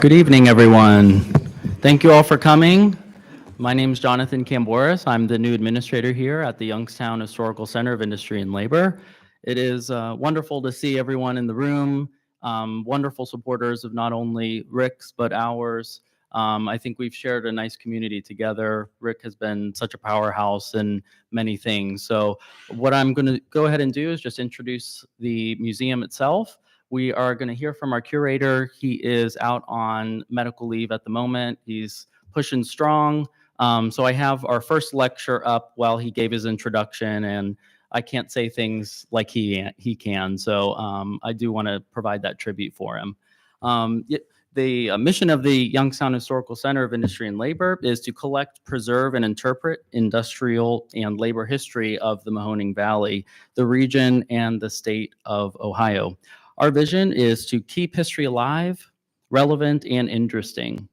Good evening, everyone. Thank you all for coming. My name is Jonathan Camboris. I'm the new administrator here at the Youngstown Historical Center of Industry and Labor. It is wonderful to see everyone in the room, wonderful supporters of not only Rick's, but ours. I think we've shared a nice community together. Rick has been such a powerhouse in many things. So what I'm going to go ahead and do is just introduce the museum itself. We are going to hear from our curator. He is out on medical leave at the moment. He's pushing strong. So I have our first lecture up while he gave his introduction, and I can't say things like he can. So I do want to provide that tribute for him. The mission of the Youngstown Historical Center of Industry and Labor is to collect, preserve, and interpret industrial and labor history of the Mahoning Valley, the region, and the state of Ohio. Our vision is to keep history alive, relevant, and interesting.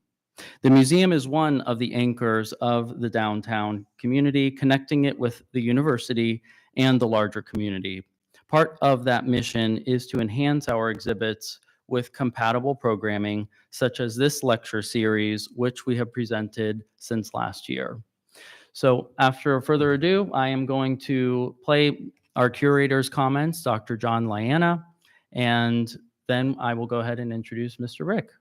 The museum is one of the anchors of the downtown community, connecting it with the university and the larger community. Part of that mission is to enhance our exhibits with compatible programming, such as this lecture series, which we have presented since last year. So after further ado, I am going to play our curator's comments, Dr. John Liana, and then I will go ahead and introduce Mr. Rick.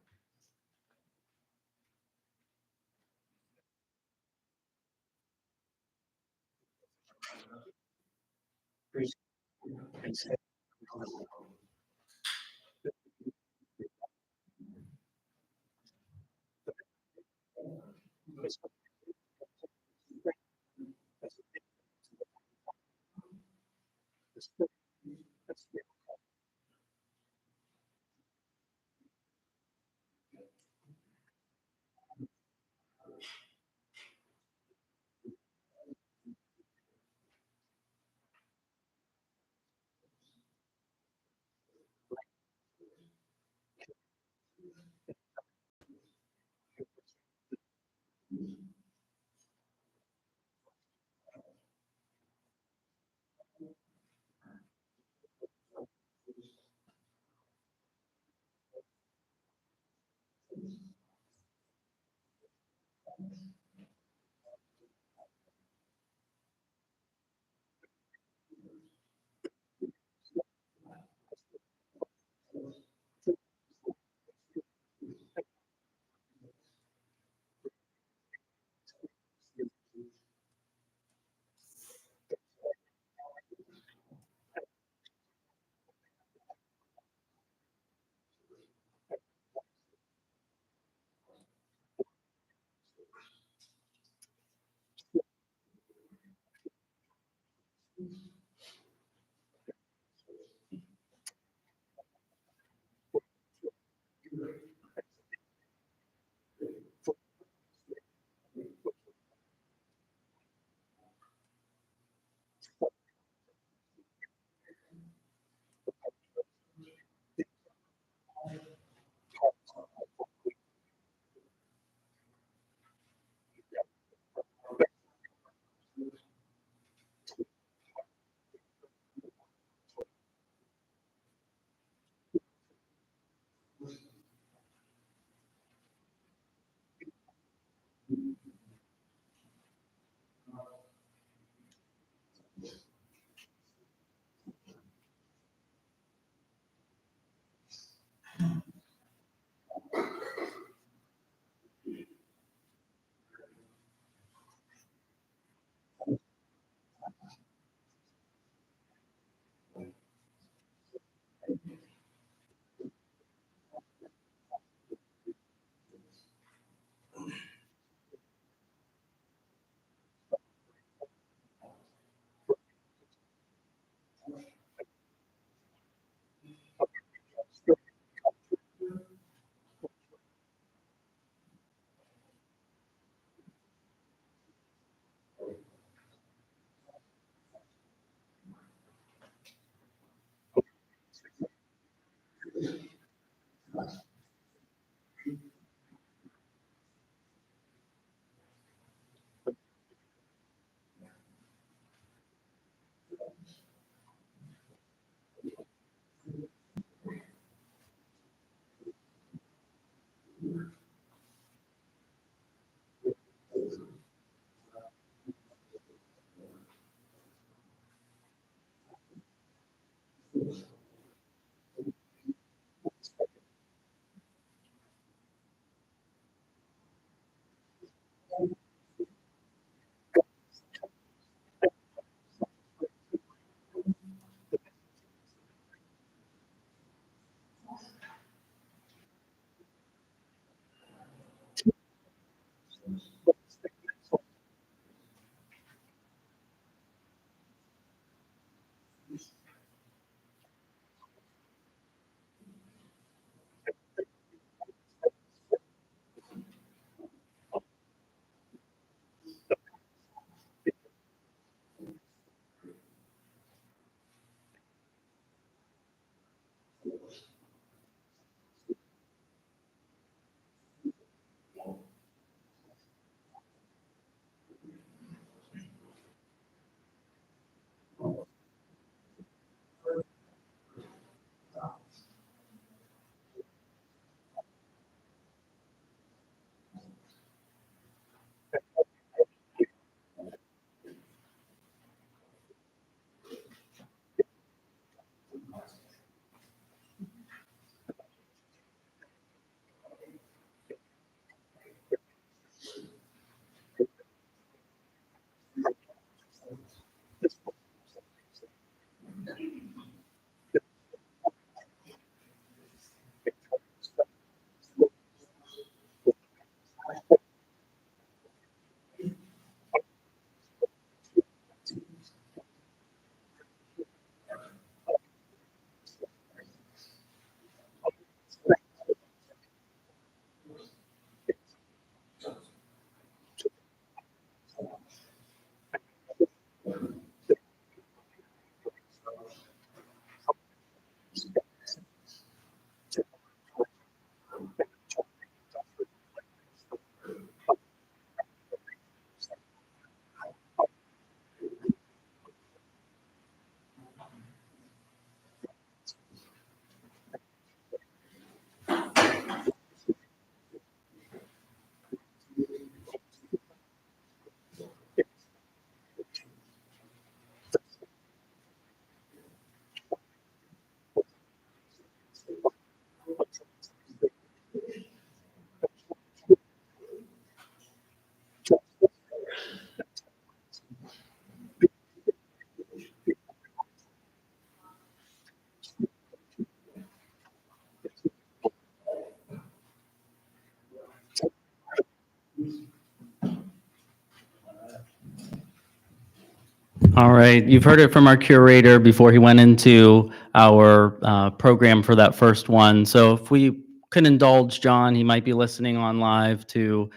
All right, you've heard it from our curator before he went into our program for that first one. So if we could indulge John, he might be listening on live to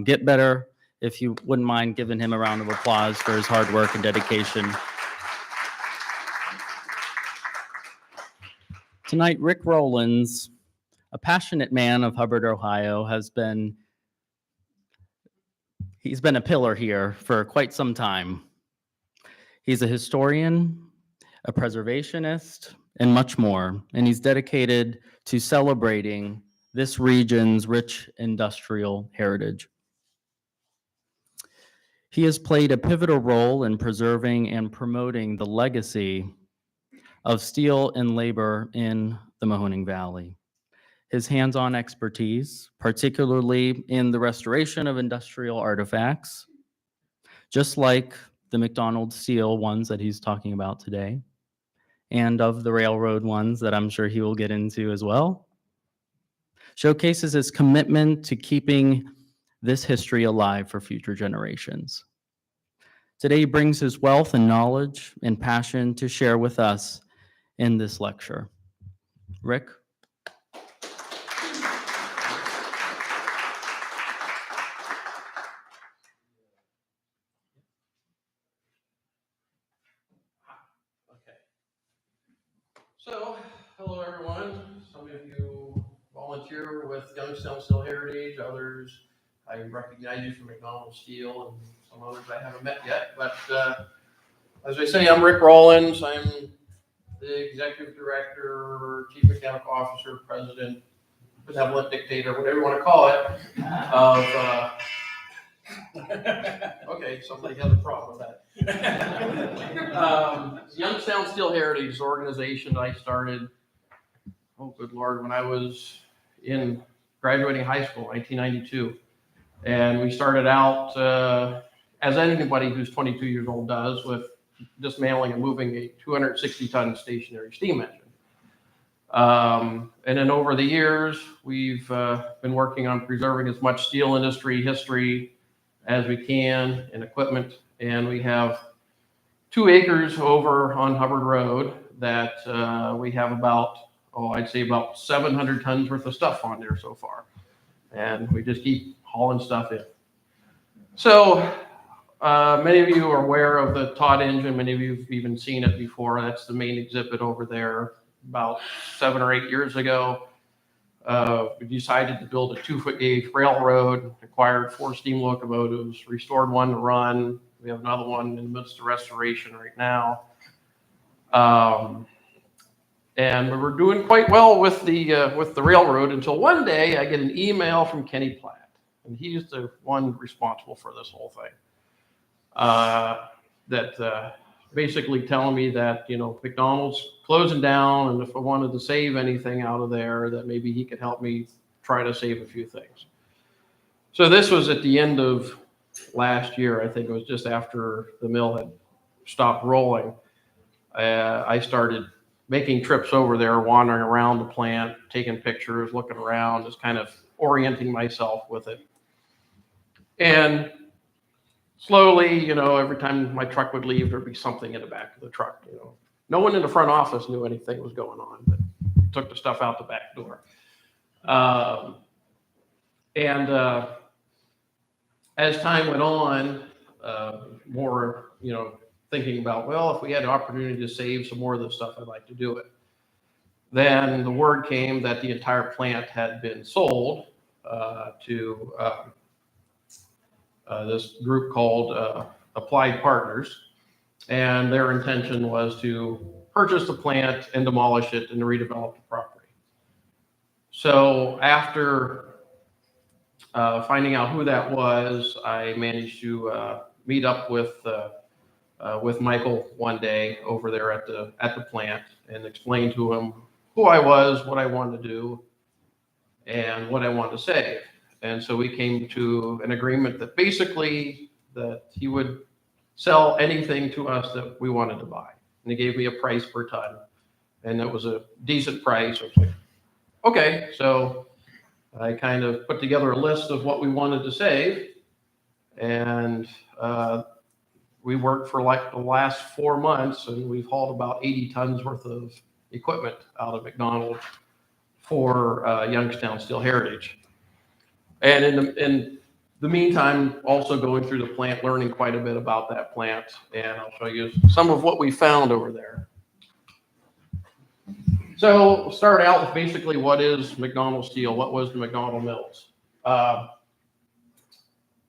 get better. If you wouldn't mind giving him a round of applause for his hard work and dedication. Tonight, Rick Rowlands, a passionate man of Hubbard, Ohio, he's been a pillar here for quite some time. He's a historian, a preservationist, and much more. And he's dedicated to celebrating this region's rich industrial heritage. He has played a pivotal role in preserving and promoting the legacy of steel and labor in the Mahoning Valley. His hands-on expertise, particularly in the restoration of industrial artifacts, just like the McDonald steel ones that he's talking about today, and of the railroad ones that I'm sure he will get into as well, showcases his commitment to keeping this history alive for future generations. Today he brings his wealth and knowledge and passion to share with us in this lecture. Rick? So, hello everyone. Some of you volunteer with Youngstown Steel Heritage, others I recognize you from McDonald Steel, and some others I haven't met yet. But as I say, I'm Rick Rowlands. I'm the Executive Director, Chief Mechanical Officer, President, Benevolent Dictator, whatever you want to call it, of okay, somebody has a problem with that. Youngstown Steel Heritage is an organization I started, oh good Lord, when I was in graduating high school, 1992. And we started out, as anybody who's 22 years old does, with dismantling and moving a 260-ton stationary steam engine. And then over the years, we've been working on preserving as much steel industry history as we can and equipment. And we have 2 acres over on Hubbard Road that we have about, I'd say about 700 tons worth of stuff on there so far. And we just keep hauling stuff in. So many of you are aware of the Todd engine. Many of you have even seen it before. That's the main exhibit over there. About 7 or 8 years ago, we decided to build a 2-foot gauge railroad, acquired 4 steam locomotives, restored 1 to run. We have another one in the midst of restoration right now. And we were doing quite well with the railroad until one day I get an email from Kenny Platt, and he's the one responsible for this whole thing. That basically telling me that, you know, McDonald's closing down, and if I wanted to save anything out of there, that maybe he could help me try to save a few things. So this was at the end of last year. I think it was just after the mill had stopped rolling. I started making trips over there, wandering around the plant, taking pictures, looking around, just kind of orienting myself with it. And slowly, you know, every time my truck would leave, there'd be something in the back of the truck, you know. No one in the front office knew anything was going on, but took the stuff out the back door. As time went on, more, you know, thinking about, well, if we had an opportunity to save some more of this stuff, I'd like to do it. Then the word came that the entire plant had been sold to this group called Applied Partners, and their intention was to purchase the plant and demolish it and redevelop the property. So after finding out who that was, I managed to meet up with Michael one day over there at the plant and explain to him who I was, what I wanted to do, and what I wanted to save. And so we came to an agreement that basically that he would sell anything to us that we wanted to buy. And he gave me a price per ton, and that was a decent price. I was like, okay. So I kind of put together a list of what we wanted to save, and we worked for like the last 4 months, and we've hauled about 80 tons worth of equipment out of McDonald for Youngstown Steel Heritage. And in the meantime, also going through the plant, learning quite a bit about that plant, and I'll show you some of what we found over there. So we'll start out with basically what is McDonald Steel, what was the McDonald Mills.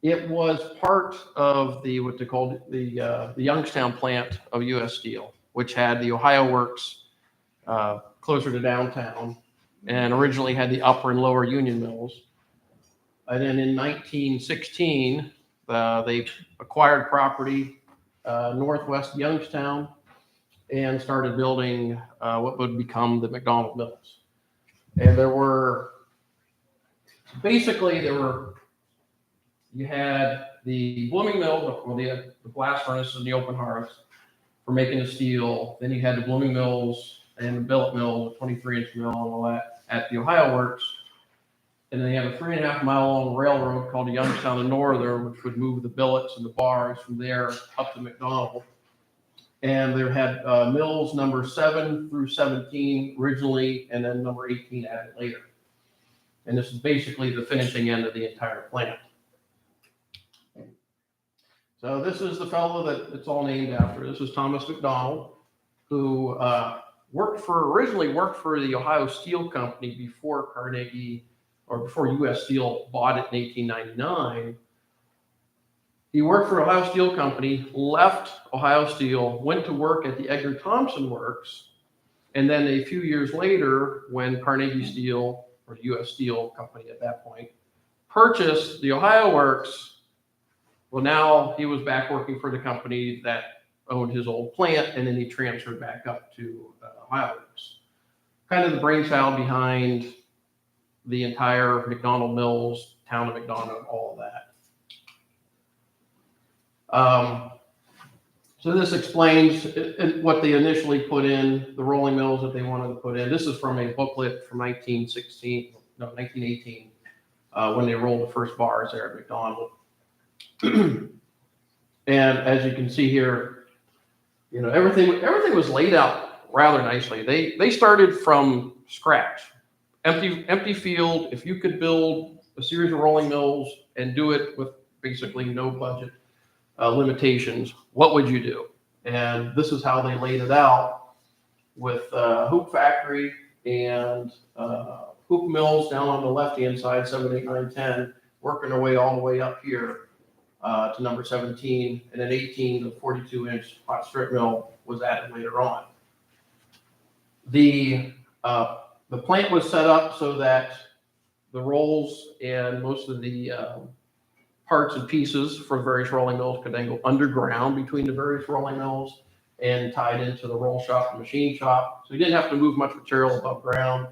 It was part of what they called the Youngstown plant of U.S. Steel, which had the Ohio Works closer to downtown, and originally had the upper and lower union mills. And then in 1916, they acquired property northwest Youngstown and started building what would become the McDonald Mills. And you had the blooming mill, well, the blast furnace and the open hearths for making the steel. Then you had the blooming mills and the billet mill, the 23-inch mill and all that at the Ohio Works. And then they have a 3.5-mile long railroad called the Youngstown and Northern, which would move the billets and the bars from there up to McDonald. And there had mills number 7 through 17 originally, and then number 18 added later. And this is basically the finishing end of the entire plant. So this is the fellow that it's all named after. This is Thomas McDonald, who originally worked for the Ohio Steel Company before before U.S. Steel bought it in 1899. He worked for Ohio Steel Company, left Ohio Steel, went to work at the Edgar Thomson Works, and then a few years later, when Carnegie Steel, or U.S. Steel Company at that point, purchased the Ohio Works, well, now he was back working for the company that owned his old plant, and then he transferred back up to Ohio Works. Kind of the brainchild behind the entire McDonald Mills, town of McDonald, all of that. So this explains what they initially put in, the rolling mills that they wanted to put in. This is from a booklet from 1918, when they rolled the first bars there at McDonald. And as you can see here, You know, everything was laid out rather nicely. They started from scratch, empty field. If you could build a series of rolling mills and do it with basically no budget limitations, what would you do? And this is how they laid it out with hoop factory and hoop mills down on the left-hand side, 7, 8, 9, 10, working their way all the way up here to number 17, and then 18, the 42-inch hot strip mill was added later on. The plant was set up so that the rolls and most of the parts and pieces for various rolling mills could then go underground between the various rolling mills and tied into the roll shop and machine shop. So you didn't have to move much material above ground.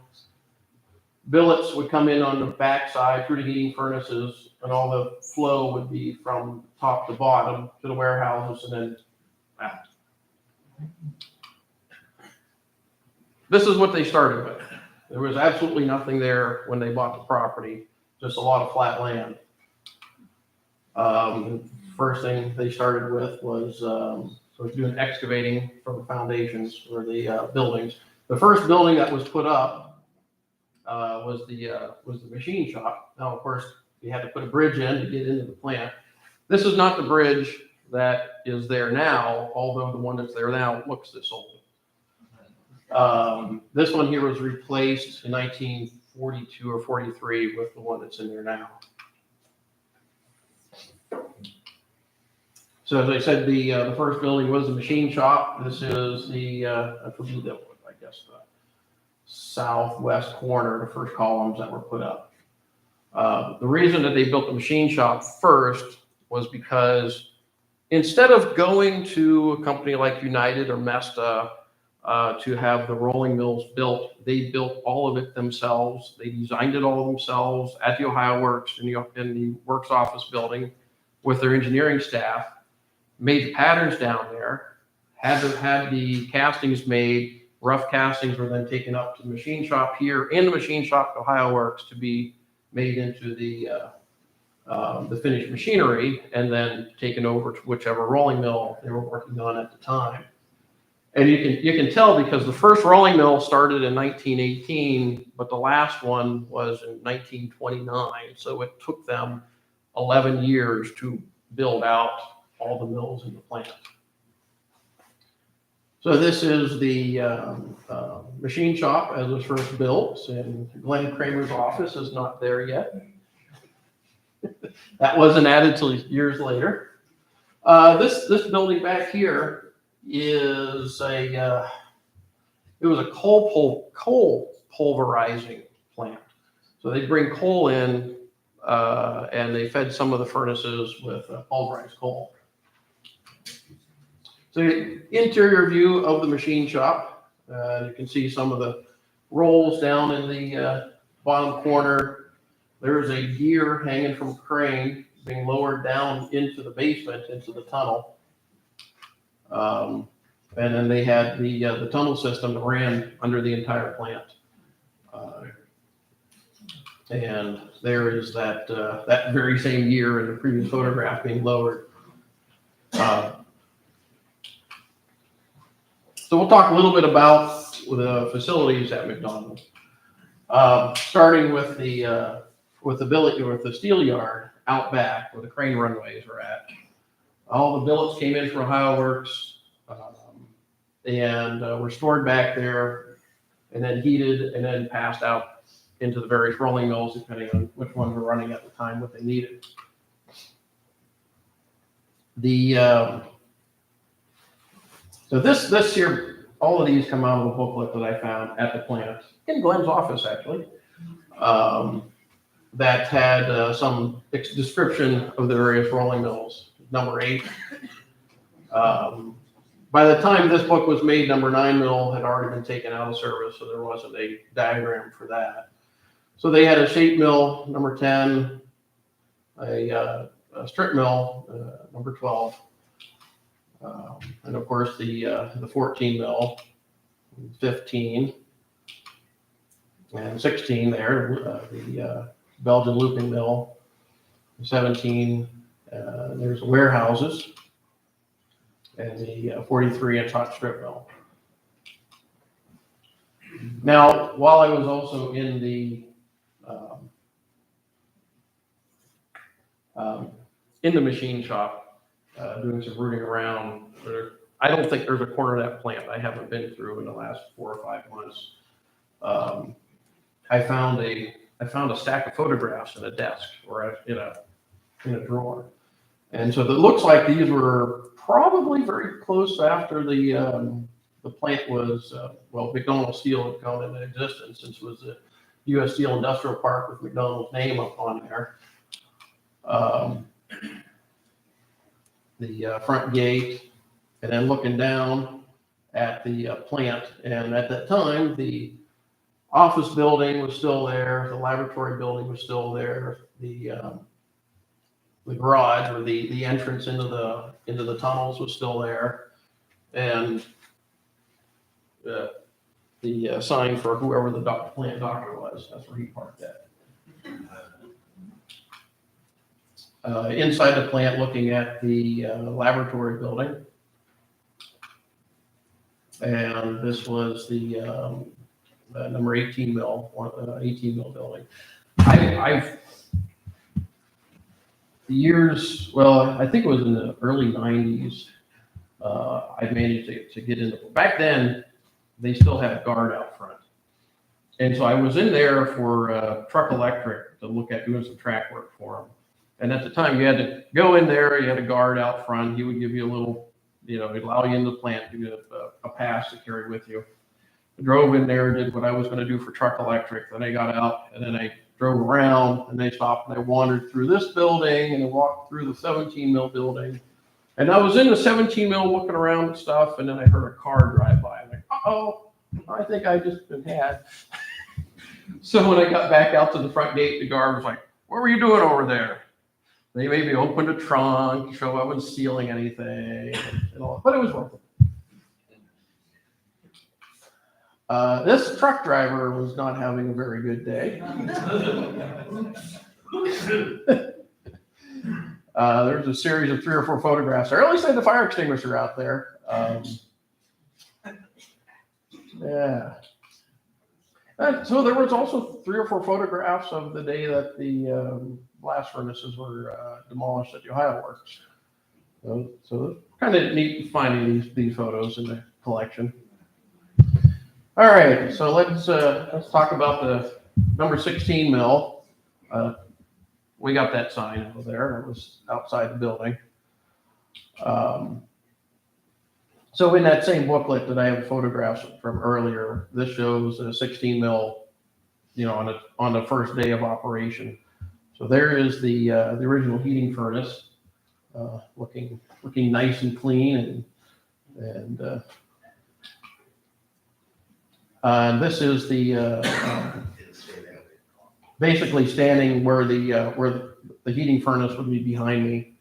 Billets would come in on the back side through the heating furnaces, and all the flow would be from top to bottom to the warehouses and then out. This is what they started with. There was absolutely nothing there when they bought the property, just a lot of flat land. First thing they started with was doing excavating for the foundations for the buildings. The first building that was put up was the machine shop. Now, of course, you had to put a bridge in to get into the plant. This is not the bridge that is there now, although the one that's there now looks this old. This one here was replaced in 1942 or 43 with the one that's in there now. So as I said, the first building was the machine shop. This is the I guess the southwest corner, the first columns that were put up. The reason that they built the machine shop first was because instead of going to a company like United or Mesta to have the rolling mills built, they built all of it themselves. They designed it all themselves at the Ohio Works in the Works office building with their engineering staff, made the patterns down there, had the castings made. Rough castings were then taken up to the machine shop here in the machine shop at Ohio Works to be made into the finished machinery and then taken over to whichever rolling mill they were working on at the time. And you can tell because the first rolling mill started in 1918, but the last one was in 1929. So it took them 11 years to build out all the mills in the plant. So this is the machine shop as it was first built, and Glenn Kramer's office is not there yet. That wasn't added till years later. This building back here is it was a coal pulverizing plant. So they bring coal in and they fed some of the furnaces with pulverized coal. So interior view of the machine shop. You can see some of the rolls down in the bottom corner. There's a gear hanging from a crane being lowered down into the basement, into the tunnel. And then they had the tunnel system that ran under the entire plant. And there is that very same year in the previous photograph being lowered. So we'll talk a little bit about the facilities at McDonald, starting with the steel yard out back where the crane runways are at. All the billets came in from Ohio Works and were stored back there, and then heated and then passed out into the various rolling mills depending on which ones were running at the time, what they needed. So this here, all of these come out of a booklet that I found at the plant, in Glenn's office actually, that had some description of the various rolling mills. Number 8. By the time this book was made, number 9 mill had already been taken out of service, so there wasn't a diagram for that. So they had a shape mill, number 10, a strip mill, number 12. And of course the 14 mil, 15, and 16 there, the Belgian looping mill, 17, there's warehouses, and the 43-inch hot strip mill. Now, while I was also in the machine shop doing some rooting around, I don't think there's a corner of that plant I haven't been through in the last 4 or 5 months. I found a stack of photographs in a desk or in a drawer, and so it looks like these were probably very close after the plant was McDonald Steel had gone into existence, since it was a U.S. Steel Industrial Park with McDonald's name up on there. The front gate, and then looking down at the plant, and at that time the office building was still there, the laboratory building was still there, the garage or the entrance into the tunnels was still there, and the sign for whoever the plant doctor was, that's where he parked at. Inside the plant, looking at the laboratory building, and this was the number 18 mil, 18 mil building. I've the years, well, I think it was in the early 90s, I managed to get into, back then, they still had a guard out front. And so I was in there for Truck Electric to look at doing some track work for them. And at the time, you had to go in there, you had a guard out front, he would give you a little, he'd allow you into the plant, give you a pass to carry with you. I drove in there, did what I was going to do for Truck Electric, then I got out, and then I drove around, and they stopped, and I wandered through this building, and I walked through the 17 mil building. And I was in the 17 mil looking around and stuff, and then I heard a car drive by. I'm like, uh-oh, I think I just been had. So when I got back out to the front gate, the guard was like, what were you doing over there? They maybe opened a trunk, show I wasn't stealing anything, and all, but it was worth it. This truck driver was not having a very good day. There's a series of 3 or 4 photographs. Or at least I had the fire extinguisher out there. Yeah. And so there was also 3 or 4 photographs of the day that the blast furnaces were demolished at the Ohio Works. So kind of neat finding these photos in the collection. All right, so let's talk about the number 16 mill. We got that sign over there. It was outside the building. So in that same booklet that I have photographs from earlier, this shows a 16 mil, on the first day of operation. So there is the original heating furnace, looking nice and clean, and this is the basically standing where the heating furnace would be behind me,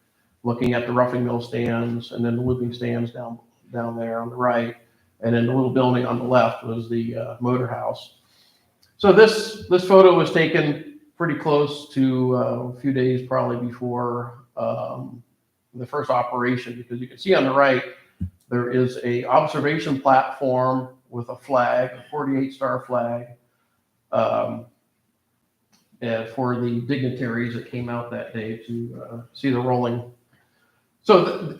looking at the roughing mill stands, and then the looping stands down there on the right, and then the little building on the left was the motor house. So this photo was taken pretty close to a few days probably before the first operation, because you can see on the right there is a observation platform with a flag, a 48-star flag, for the dignitaries that came out that day to see the rolling. So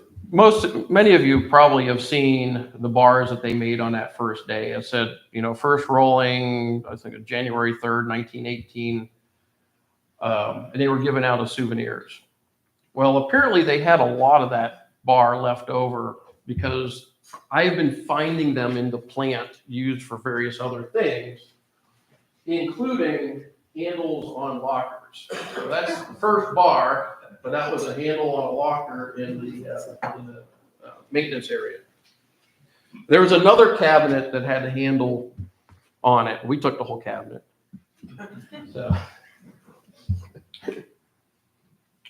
many of you probably have seen the bars that they made on that first day. It said, first rolling, I think January 3rd, 1918, and they were given out as souvenirs. Well, apparently they had a lot of that bar left over, because I have been finding them in the plant used for various other things, including handles on lockers. So that's the first bar, but that was a handle on a locker in the maintenance area. There was another cabinet that had a handle on it. We took the whole cabinet. So,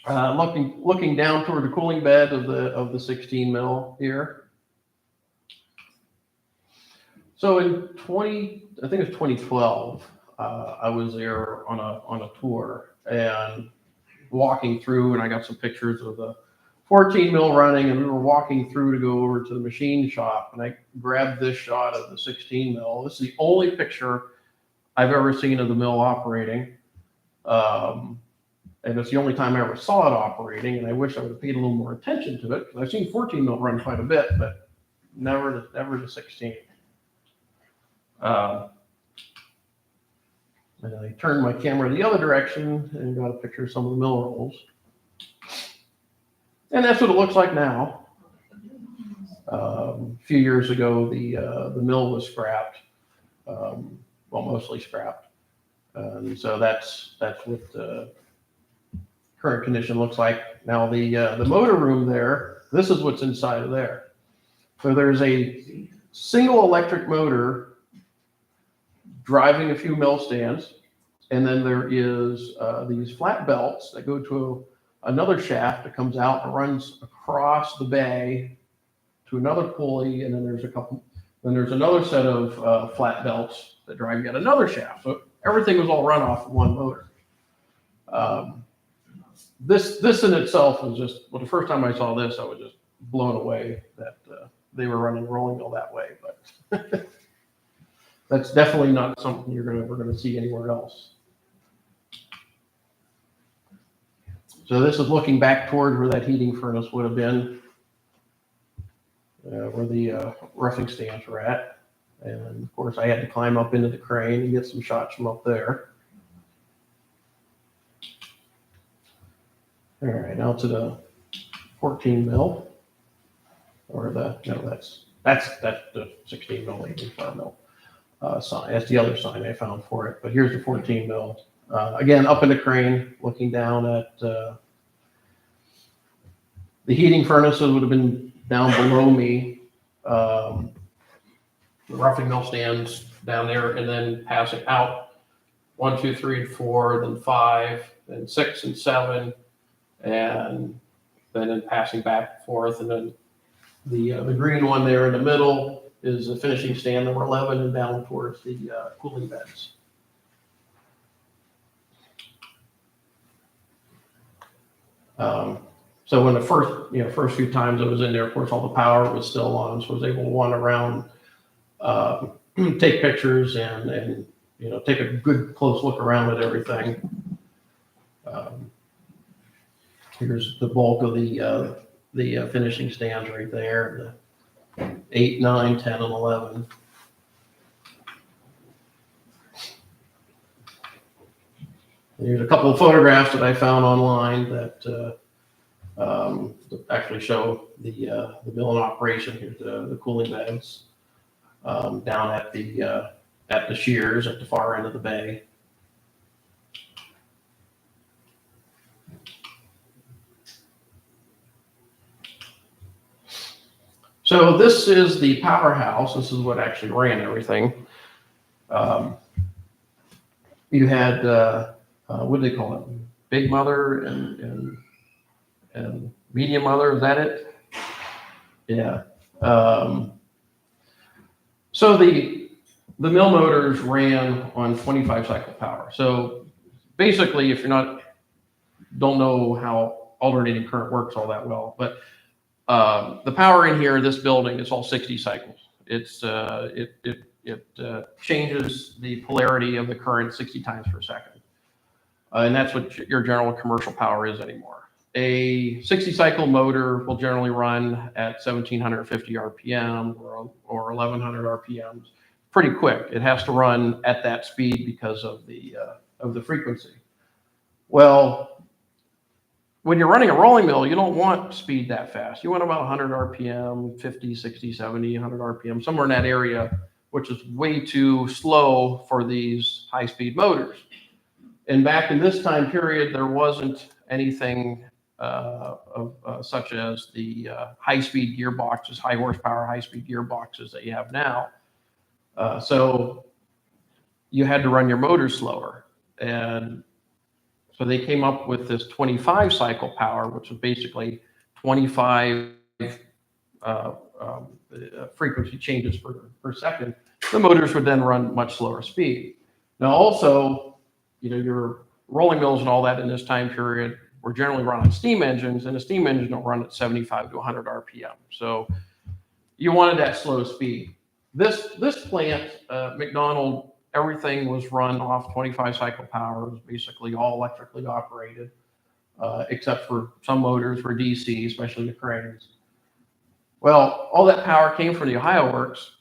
looking down toward the cooling bed of the 16 mil here. So in 2012, I was there on a tour and walking through, and I got some pictures of the 14 mil running, and we were walking through to go over to the machine shop, and I grabbed this shot of the 16 mil. This is the only picture I've ever seen of the mill operating. And it's the only time I ever saw it operating, and I wish I would have paid a little more attention to it, because I've seen 14 mil run quite a bit, but never the 16. And I turned my camera the other direction and got a picture of some of the mill rolls. And that's what it looks like now. A few years ago, the mill was scrapped, well, mostly scrapped. And so that's what the current condition looks like. Now the motor room there, this is what's inside of there. So there's a single electric motor driving a few mill stands, and then there is these flat belts that go to another shaft that comes out and runs across the bay to another pulley, and then there's another set of flat belts that drive yet another shaft. So everything was all run off of one motor. This in itself was just, well, the first time I saw this, I was just blown away that they were running a rolling mill that way. But that's definitely not something you're ever going to see anywhere else. So this is looking back toward where that heating furnace would have been, where the roughing stands were at. And of course, I had to climb up into the crane and get some shots from up there. All right, now to the 14 mil, or that's the 16 mil heating fire mill sign. That's the other sign I found for it. But here's the 14 mil. Again, up in the crane, looking down at the heating furnaces would have been down below me. The roughing mill stands down there, and then passing out 1, 2, 3, and 4, then 5, then 6 and 7, and then passing back and forth. And then the green one there in the middle is the finishing stand number 11, and down towards the cooling beds. So when the first few times I was in there, of course, all the power was still on, so I was able to run around, take pictures, and take a good close look around at everything. Here's the bulk of the finishing stands right there, the 8, 9, 10, and 11. Here's a couple of photographs that I found online that actually show the mill in operation. Here's the cooling beds down at the shears at the far end of the bay. So this is the powerhouse. This is what actually ran everything. You had what do they call it? Big Mother and Medium Mother. Is that it? Yeah. So the mill motors ran on 25 cycle power. So basically, if you're don't know how alternating current works all that well, but the power in here in this building is all 60 cycles. It's it changes the polarity of the current 60 times per second, and that's what your general commercial power is anymore. A 60 cycle motor will generally run at 1750 RPM or 1100 RPMs. Pretty quick. It has to run at that speed because of the frequency. Well, when you're running a rolling mill, you don't want speed that fast. You want about 100 RPM, 50, 60, 70, 100 RPM, somewhere in that area, which is way too slow for these high-speed motors. And back in this time period, there wasn't anything such as the high-speed gearboxes, high horsepower, high-speed gearboxes that you have now. So you had to run your motors slower. And so they came up with this 25 cycle power, which was basically 25 frequency changes per second. The motors would then run much slower speed. Now also, your rolling mills and all that in this time period were generally run on steam engines, and a steam engine will run at 75 to 100 RPM. So you wanted that slow speed. This plant, McDonald, everything was run off 25 cycle power. It was basically all electrically operated, except for some motors were DC, especially the cranes. Well, all that power came from the Ohio Works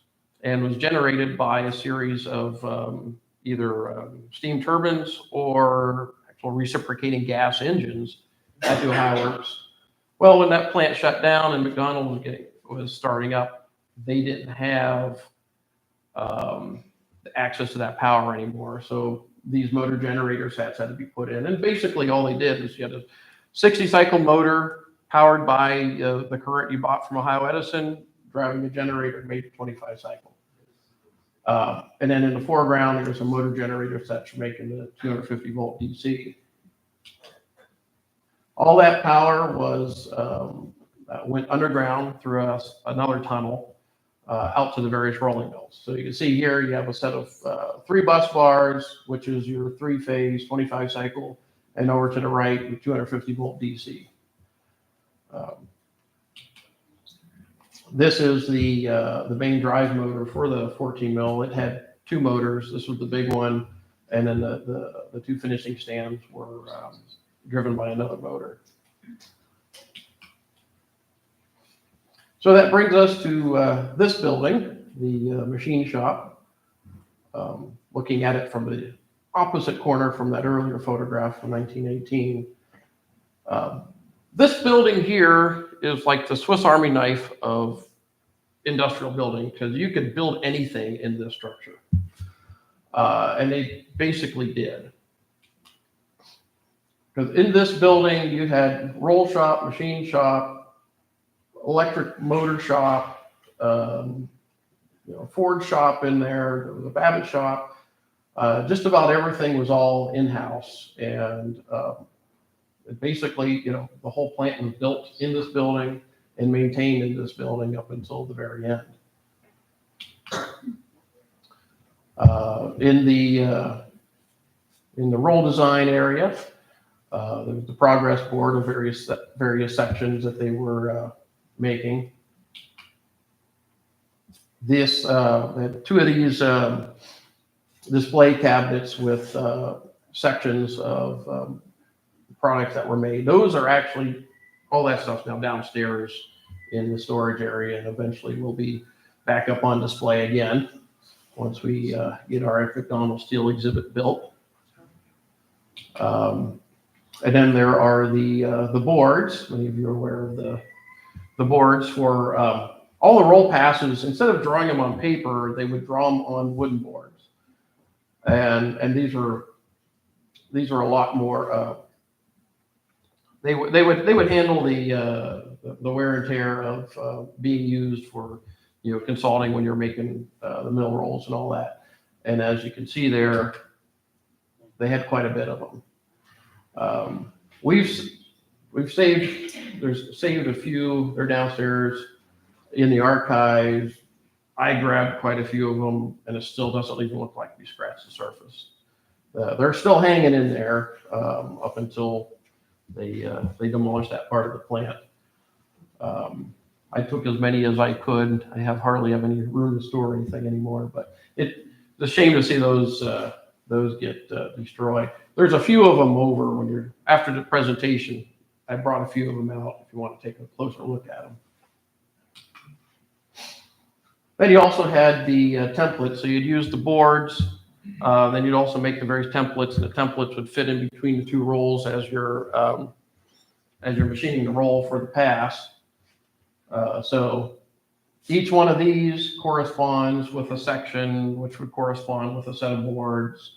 and was generated by a series of either steam turbines or actual reciprocating gas engines at the Ohio Works. Well, when that plant shut down and McDonald was starting up, they didn't have access to that power anymore. So these motor generator sets had to be put in. And basically all they did was you had a 60 cycle motor powered by the current you bought from Ohio Edison, driving the generator made it 25 cycle. And then in the foreground, there's a motor generator set for making the 250 volt DC. All that power was went underground through another tunnel out to the various rolling mills. So you can see here you have a set of 3 bus bars, which is your 3-phase 25 cycle, and over to the right, your 250 volt DC. This is the main drive motor for the 14 mil. It had 2 motors. This was the big one, and then the 2 finishing stands were driven by another motor. So that brings us to this building, the machine shop. Looking at it from the opposite corner from that earlier photograph from 1918. This building here is like the Swiss Army knife of industrial building, because you could build anything in this structure. And they basically did. Because in this building, you had roll shop, machine shop, electric motor shop, Ford shop in there, there was a Babbitt shop. Just about everything was all in-house. And basically, the whole plant was built in this building and maintained in this building up until the very end. In the roll design area, there was the progress board of various sections that they were making. This had 2 of these display cabinets with sections of products that were made. Those are actually, all that stuff's now downstairs in the storage area, and eventually will be back up on display again once we get our McDonald Steel exhibit built. And then there are the boards. Many of you are aware of the boards for all the roll passes. Instead of drawing them on paper, they would draw them on wooden boards. And these are a lot more. They would handle the wear and tear of being used for consulting when you're making the mill rolls and all that. And as you can see there, they had quite a bit of them. We've saved a few. They're downstairs in the archives. I grabbed quite a few of them, and it still doesn't even look like we scratched the surface. They're still hanging in there up until they demolished that part of the plant. I took as many as I could. I hardly have any room to store anything anymore, but it's a shame to see those get destroyed. There's a few of them over after the presentation. I brought a few of them out if you want to take a closer look at them. Then you also had the templates. So you'd use the boards. Then you'd also make the various templates, and the templates would fit in between the 2 rolls as you're machining the roll for the pass. So each one of these corresponds with a section, which would correspond with a set of boards.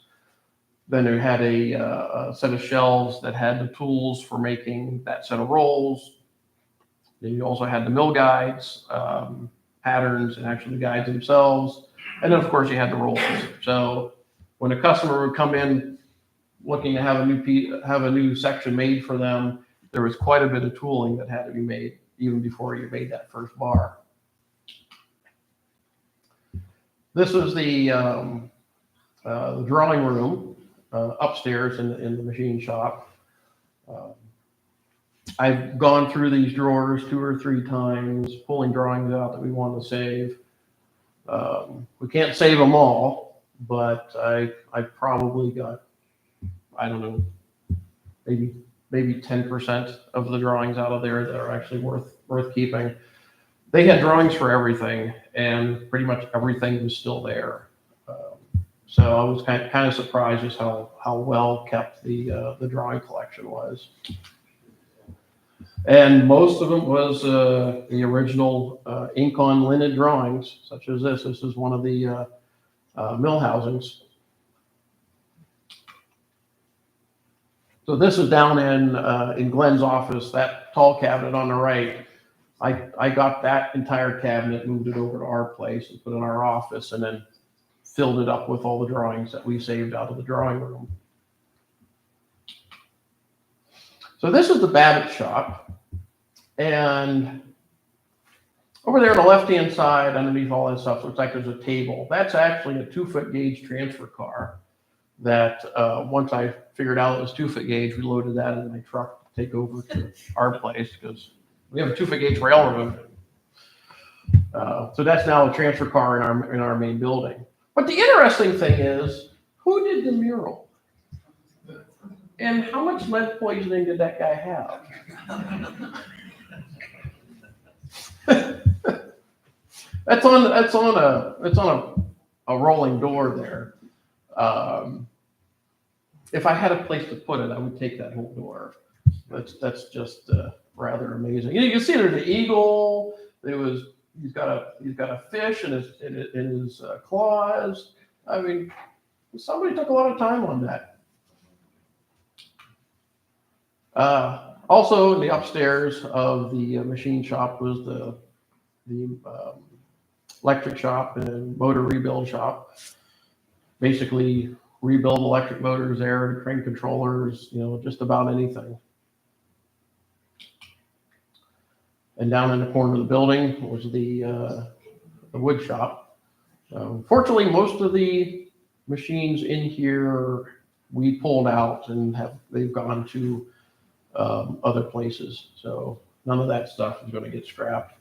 Then you had a set of shelves that had the tools for making that set of rolls. Then you also had the mill guides, patterns, and actually the guides themselves. And then, of course, you had the rolls. So when a customer would come in looking to have a new section made for them, there was quite a bit of tooling that had to be made even before you made that first bar. This was the drawing room upstairs in the machine shop. I've gone through these drawers 2 or 3 times, pulling drawings out that we want to save. We can't save them all, but I probably got, I don't know, maybe 10% of the drawings out of there that are actually worth keeping. They had drawings for everything, and pretty much everything was still there. So I was kind of surprised just how well kept the drawing collection was. And most of them was the original ink on linen drawings, such as this. This is one of the mill housings. So this is down in Glenn's office, that tall cabinet on the right. I got that entire cabinet, moved it over to our place and put it in our office, and then filled it up with all the drawings that we saved out of the drawing room. So this is the Babbitt shop. And over there on the left-hand side, underneath all that stuff, looks like there's a table. That's actually a 2-foot gauge transfer car that once I figured out it was 2-foot gauge, we loaded that in my truck to take over to our place because we have a 2-foot gauge railroad. So that's now a transfer car in our main building. But the interesting thing is, who did the mural? And how much lead poisoning did that guy have? That's on a rolling door there. If I had a place to put it, I would take that whole door. That's just rather amazing. You can see there's an eagle. He's got a fish in his claws. I mean, somebody took a lot of time on that. Also, in the upstairs of the machine shop was the electric shop and motor rebuild shop. Basically, rebuild electric motors there, train controllers, just about anything. And down in the corner of the building was the wood shop. Fortunately, most of the machines in here we pulled out and they've gone to other places. So none of that stuff is going to get scrapped.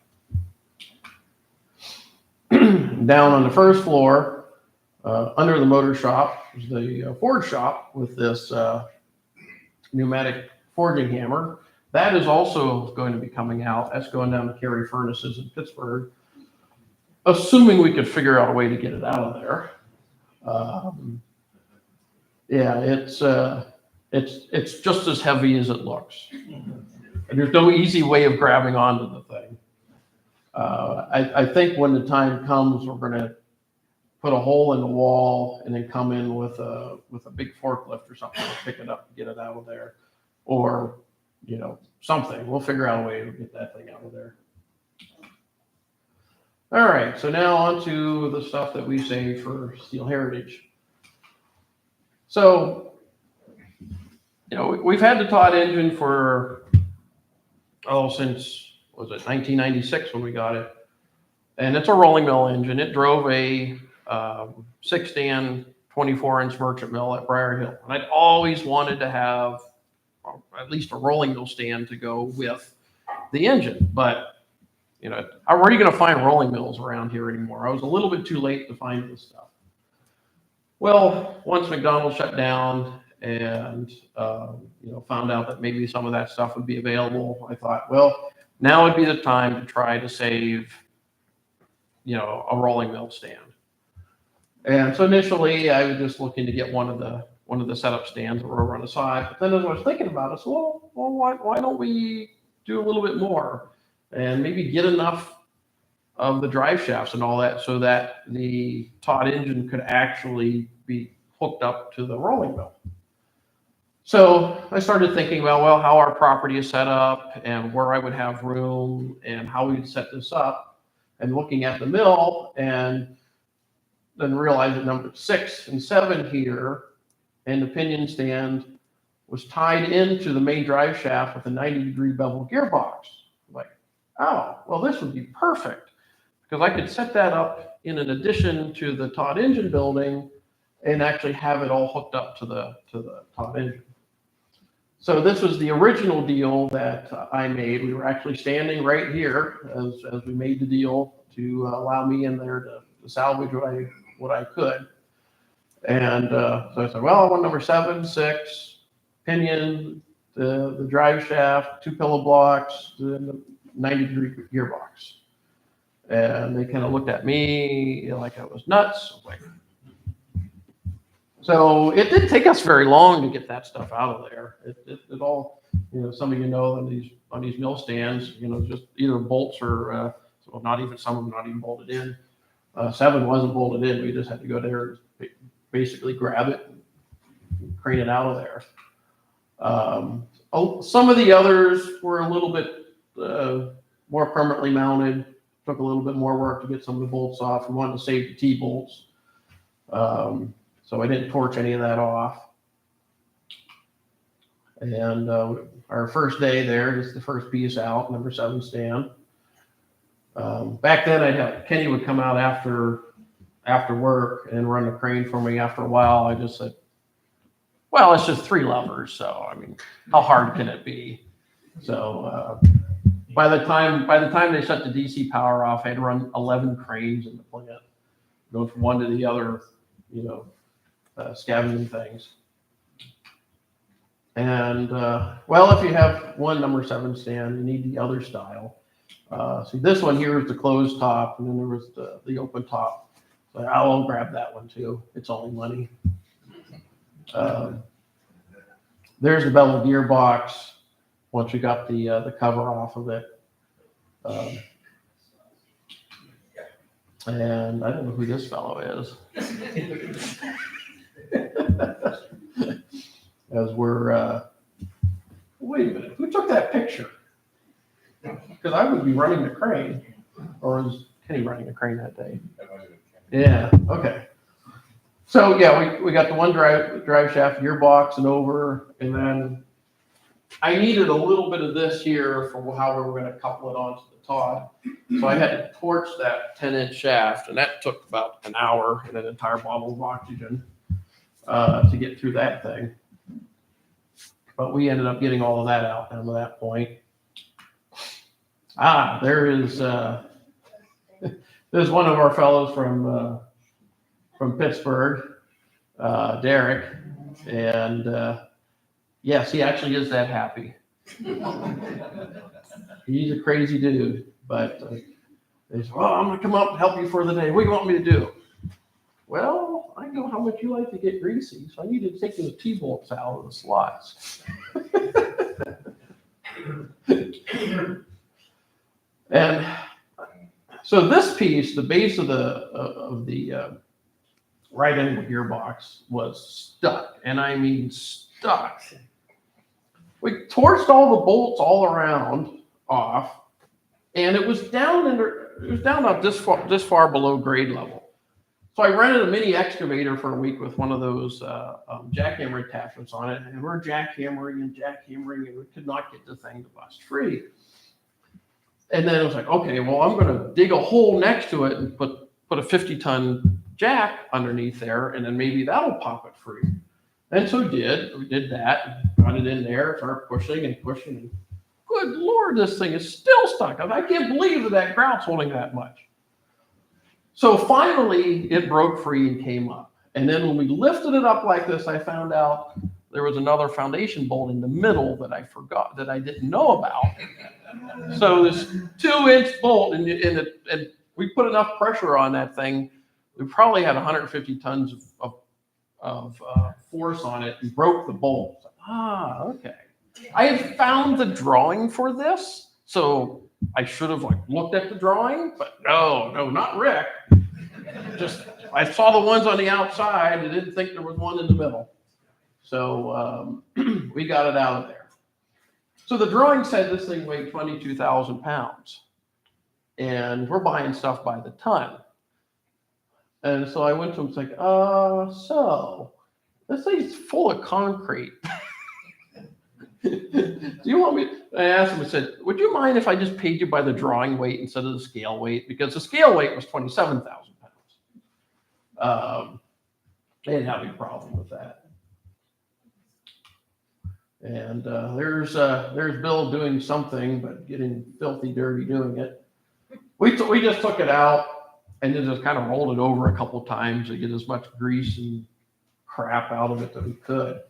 Down on the first floor, under the motor shop, is the forge shop with this pneumatic forging hammer. That is also going to be coming out. That's going down to Carey Furnaces in Pittsburgh, assuming we could figure out a way to get it out of there. Yeah, it's just as heavy as it looks. And there's no easy way of grabbing onto the thing. I think when the time comes, we're going to put a hole in the wall and then come in with a big forklift or something to pick it up and get it out of there, or something. We'll figure out a way to get that thing out of there. All right, so now on to the stuff that we saved for Steel Heritage. So, we've had the Todd engine for, since, 1996 when we got it. And it's a rolling mill engine. It drove a 6-stand, 24-inch merchant mill at Briar Hill. And I'd always wanted to have at least a rolling mill stand to go with the engine. But, where are you going to find rolling mills around here anymore? I was a little bit too late to find this stuff. Well, once McDonald's shut down and, found out that maybe some of that stuff would be available, I thought, well, now would be the time to try to save, a rolling mill stand. And so initially I was just looking to get one of the setup stands that were over on the side. But then as I was thinking about it, so why don't we do a little bit more and maybe get enough of the drive shafts and all that so that the Todd engine could actually be hooked up to the rolling mill. So I started thinking about, well, how our property is set up and where I would have room and how we'd set this up, and looking at the mill, and then realized that number 6 and 7 here and the pinion stand was tied into the main drive shaft with a 90-degree bevel gearbox. Like, oh, well, this would be perfect because I could set that up in an addition to the Todd engine building and actually have it all hooked up to the Todd engine. So this was the original deal that I made. We were actually standing right here as we made the deal to allow me in there to salvage what I could. And so I said, well, I want number 7, 6, pinion, the drive shaft, 2 pillow blocks, the 90-degree gearbox. And they kind of looked at me like I was nuts. So it didn't take us very long to get that stuff out of there. It all, some of on these mill stands, just either bolts or well, not even some of them not even bolted in. 7 wasn't bolted in. We just had to go there, basically grab it, and crane it out of there. Some of the others were a little bit more permanently mounted. Took a little bit more work to get some of the bolts off. We wanted to save the T-bolts. So I didn't torch any of that off. And our first day there, just the first piece out, number 7 stand. Back then, Kenny would come out after work and run the crane for me. After a while, I just said, well, it's just 3 levers. So, I mean, how hard can it be? So by the time they shut the DC power off, I had run 11 cranes in the plant, going from one to the other, scavenging things. And well, if you have one number 7 stand, you need the other style. See, this one here is the closed top, and then there was the open top. So I'll grab that one too. It's only money. There's the bevel gearbox. Once we got the cover off of it. And I don't know who this fellow is. As we're, wait a minute, who took that picture? Because I would be running the crane, or was Kenny running the crane that day? Yeah, okay. So yeah, we got the one drive shaft gearbox and over, and then I needed a little bit of this here for how we were going to couple it onto the top. So I had to torch that 10-inch shaft, and that took about an hour and an entire bottle of oxygen to get through that thing. But we ended up getting all of that out down to that point. There is there's one of our fellows from Pittsburgh, Derek, and yes, he actually is that happy. He's a crazy dude, but he said, well, I'm going to come up and help you for the day. What do you want me to do? Well, I know how much you like to get greasy, so I need to take the T-bolts out of the slots. And so this piece, the base of the right angle gearbox was stuck, and I mean stuck. We torched all the bolts all around off, and it was down about this far below grade level. So I rented a mini excavator for a week with one of those jackhammer attachments on it, and we're jackhammering, and we could not get the thing to bust free. And then it was like, okay, well, I'm going to dig a hole next to it and put a 50-ton jack underneath there, and then maybe that'll pop it free. And so we did that, got it in there, started pushing and pushing. And good Lord, this thing is still stuck. I can't believe that grout's holding that much. So finally, it broke free and came up. And then when we lifted it up like this, I found out there was another foundation bolt in the middle that I forgot, that I didn't know about. So this 2-inch bolt, and we put enough pressure on that thing, we probably had 150 tons of force on it and broke the bolt. Okay. I had found the drawing for this, so I should have looked at the drawing, but no, not Rick. Just I saw the ones on the outside and didn't think there was one in the middle. So we got it out of there. So the drawing said this thing weighed 22,000 pounds, and we're buying stuff by the ton. And so I went to him, it's like, so this thing's full of concrete. Do you want me? I asked him, I said, would you mind if I just paid you by the drawing weight instead of the scale weight? Because the scale weight was 27,000 pounds. They didn't have any problem with that. And there's Bill doing something, but getting filthy dirty doing it. We just took it out and then just kind of rolled it over a couple times to get as much grease and crap out of it that we could.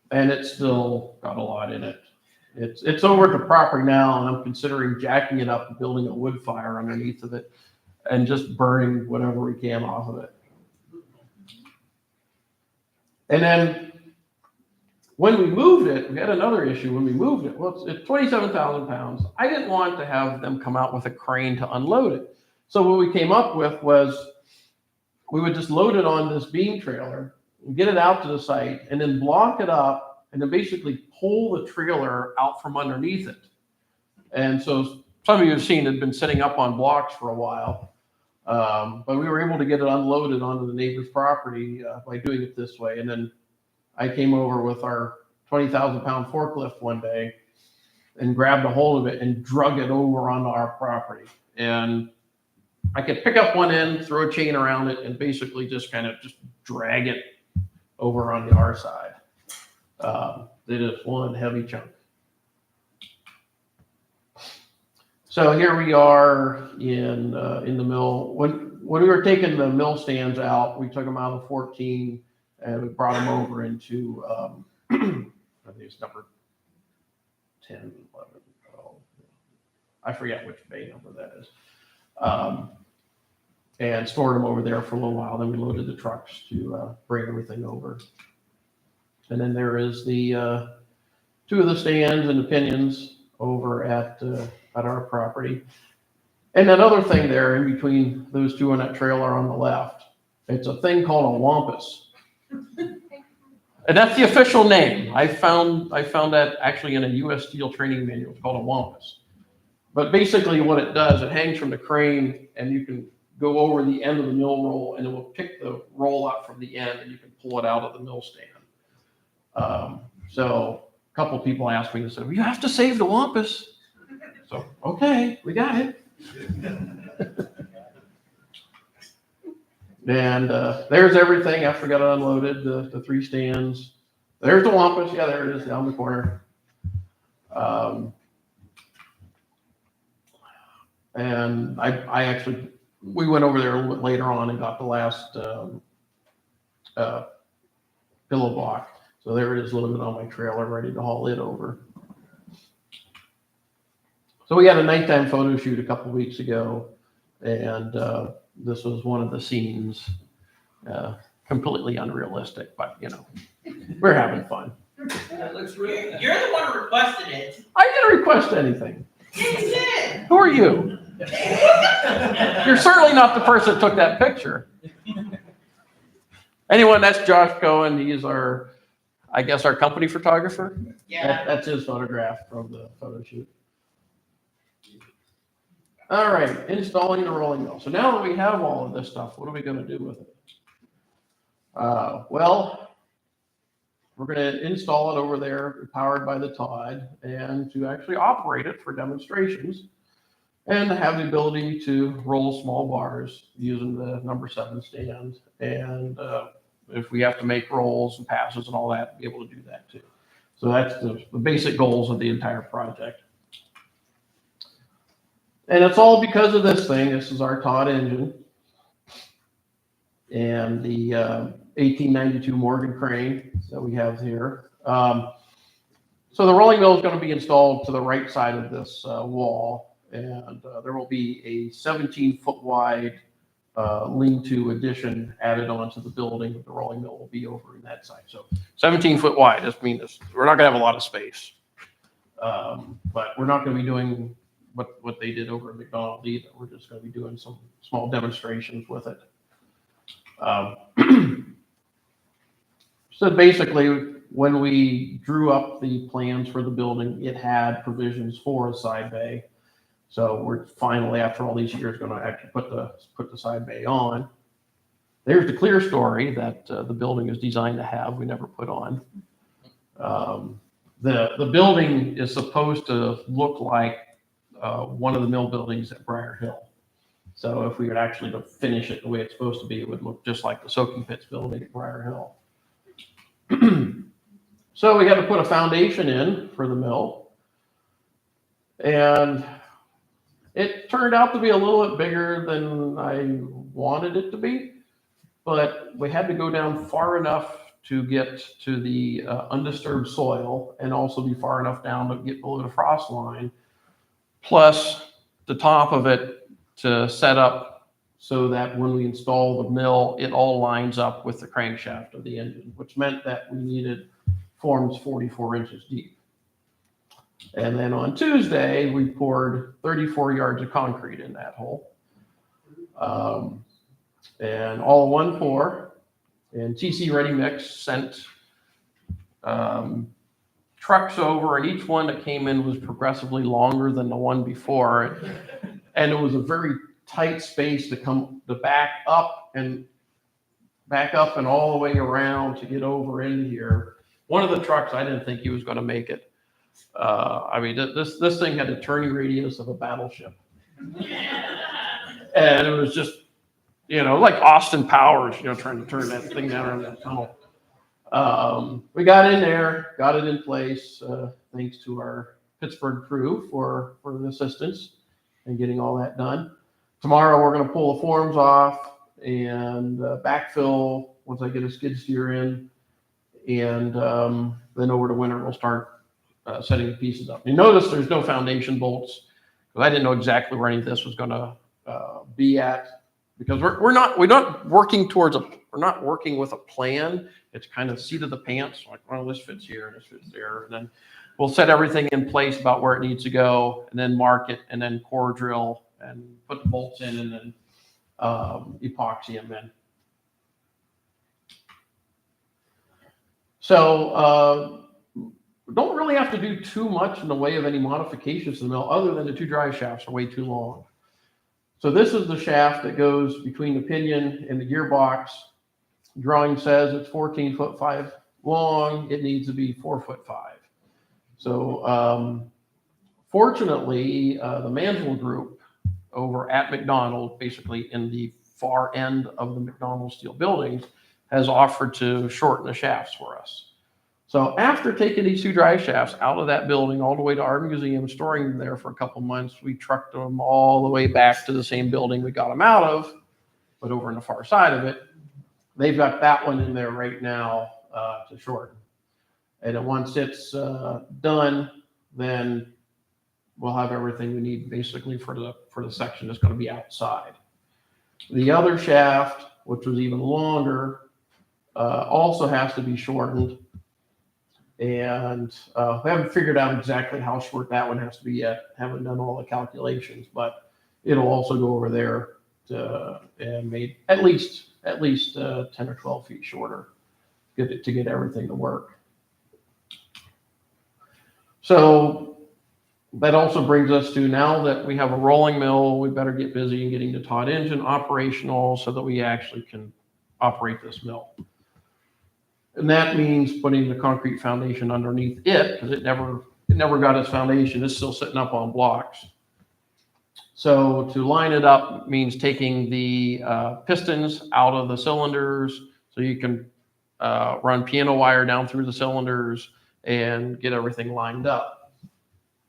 And it's still got a lot in it. It's over at the property now, and I'm considering jacking it up and building a wood fire underneath of it and just burning whatever we can off of it. And then when we moved it, we had another issue when we moved it. Well, it's 27,000 pounds. I didn't want to have them come out with a crane to unload it. So what we came up with was we would just load it on this beam trailer and get it out to the site and then block it up and then basically pull the trailer out from underneath it. And so some of you have seen it had been sitting up on blocks for a while. But we were able to get it unloaded onto the neighbor's property by doing it this way. And then I came over with our 20,000 pound forklift one day and grabbed a hold of it and drug it over onto our property. And I could pick up one end, throw a chain around it, and basically just kind of just drag it over on our side. It is one heavy chunk. So here we are in the mill. When we were taking the mill stands out, we took them out of 14 and we brought them over into, I think it's number 10, 11, 12. I forget which bay number that is. And stored them over there for a little while. Then we loaded the trucks to bring everything over. And then there is the two of the stands and the pinions over at our property. And that other thing there in between those two and that trailer on the left, it's a thing called a wampus. And that's the official name. I found that actually in a U.S. Steel training manual. It's called a wampus. But basically what it does, it hangs from the crane and you can go over the end of the mill roll and it will pick the roll up from the end and you can pull it out of the mill stand. So a couple people asked me and said, well, you have to save the wampus. So, okay, we got it. And there's everything after we got it unloaded, the three stands. There's the wampus. Yeah, there it is down the corner. And I actually, we went over there a little bit later on and got the last pillow block. So there it is loaded on my trailer, ready to haul it over. So we had a nighttime photo shoot a couple weeks ago, and this was one of the scenes. Completely unrealistic, but you know, we're having fun. That looks really good. You're the one who requested it. I didn't request anything. Yes, you did. Who are you? You're certainly not the person that took that picture. Anyone, that's Josh Cohen. He's our, I guess, our company photographer. Yeah. That's his photograph from the photo shoot. All right, installing the rolling mill. So now that we have all of this stuff, what are we going to do with it? Well, we're going to install it over there, powered by the Todd, and to actually operate it for demonstrations and have the ability to roll small bars using the number 7 stand. And if we have to make rolls and passes and all that, be able to do that too. So that's the basic goals of the entire project. And it's all because of this thing. This is our Todd engine and the 1892 Morgan crane that we have here. So the rolling mill is going to be installed to the right side of this wall, and there will be a 17-foot wide lean-to addition added onto the building. The rolling mill will be over in that side. So 17-foot wide. This means we're not going to have a lot of space, but we're not going to be doing what they did over at McDonald either. We're just going to be doing some small demonstrations with it. So basically, when we drew up the plans for the building, it had provisions for a side bay. So we're finally, after all these years, going to actually put the side bay on. There's the clear story that the building is designed to have. We never put on. The building is supposed to look like one of the mill buildings at Briar Hill. So if we were actually to finish it the way it's supposed to be, it would look just like the soaking pits building at Briar Hill. So we had to put a foundation in for the mill. And it turned out to be a little bit bigger than I wanted it to be. But we had to go down far enough to get to the undisturbed soil and also be far enough down to get below the frost line. Plus the top of it to set up so that when we install the mill, it all lines up with the crankshaft of the engine, which meant that we needed forms 44 inches deep. And then on Tuesday, we poured 34 yards of concrete in that hole. And all one pour. And TC Ready Mix sent trucks over, and each one that came in was progressively longer than the one before. And it was a very tight space to back up and all the way around to get over in here. One of the trucks, I didn't think he was going to make it. I mean, this thing had a turning radius of a battleship. And it was just, like Austin Powers, trying to turn that thing down around that tunnel. We got in there, got it in place, thanks to our Pittsburgh crew for the assistance and getting all that done. Tomorrow we're going to pull the forms off and backfill once I get a skid steer in, and then over the winter we'll start setting the pieces up. You notice there's no foundation bolts because I didn't know exactly where any of this was going to be at, because we're not working with a plan. It's kind of seat of the pants, like, well, this fits here and this fits there, and then we'll set everything in place about where it needs to go, and then mark it, and then core drill and put the bolts in, and then epoxy them in. So we don't really have to do too much in the way of any modifications to the mill, other than the two drive shafts are way too long. So this is the shaft that goes between the pinion and the gearbox. Drawing says it's 14'5" long. It needs to be 4'5". So fortunately, the Mansell Group over at McDonald, basically in the far end of the McDonald Steel buildings, has offered to shorten the shafts for us. So after taking these two drive shafts out of that building all the way to our museum, storing them there for a couple months, we trucked them all the way back to the same building we got them out of, but over on the far side of it. They've got that one in there right now to shorten. And then once it's done, then we'll have everything we need basically for the section that's going to be outside. The other shaft, which was even longer, also has to be shortened. And we haven't figured out exactly how short that one has to be yet. Haven't done all the calculations, but it'll also go over there and made at least 10 or 12 feet shorter to get everything to work. So that also brings us to, now that we have a rolling mill, we better get busy in getting the Todd engine operational so that we actually can operate this mill. And that means putting the concrete foundation underneath it, because it never got its foundation. It's still sitting up on blocks. So to line it up means taking the pistons out of the cylinders so you can run piano wire down through the cylinders and get everything lined up.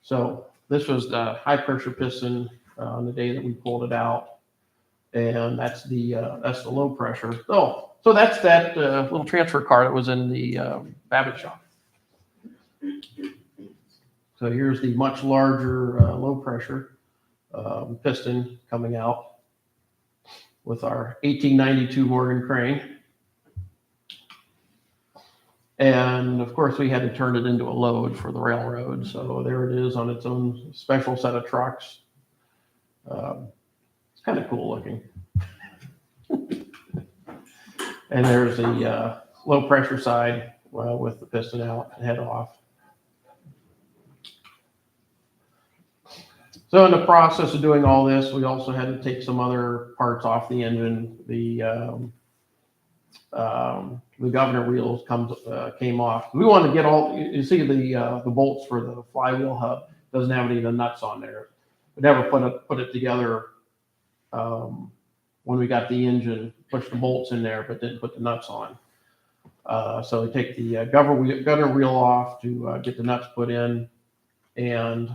So this was the high pressure piston on the day that we pulled it out, and that's the low pressure. So that's that little transfer car that was in the Babbitt shop. So here's the much larger low pressure piston coming out with our 1892 Morgan crane. And of course we had to turn it into a load for the railroad. So there it is on its own special set of trucks. It's kind of cool looking. And there's the low pressure side with the piston out and head off. So in the process of doing all this, we also had to take some other parts off the engine. The governor wheels came off. We wanted to get all, you see the bolts for the flywheel hub doesn't have any of the nuts on there. We never put it together when we got the engine, pushed the bolts in there, but didn't put the nuts on. So we take the gunner wheel off to get the nuts put in, and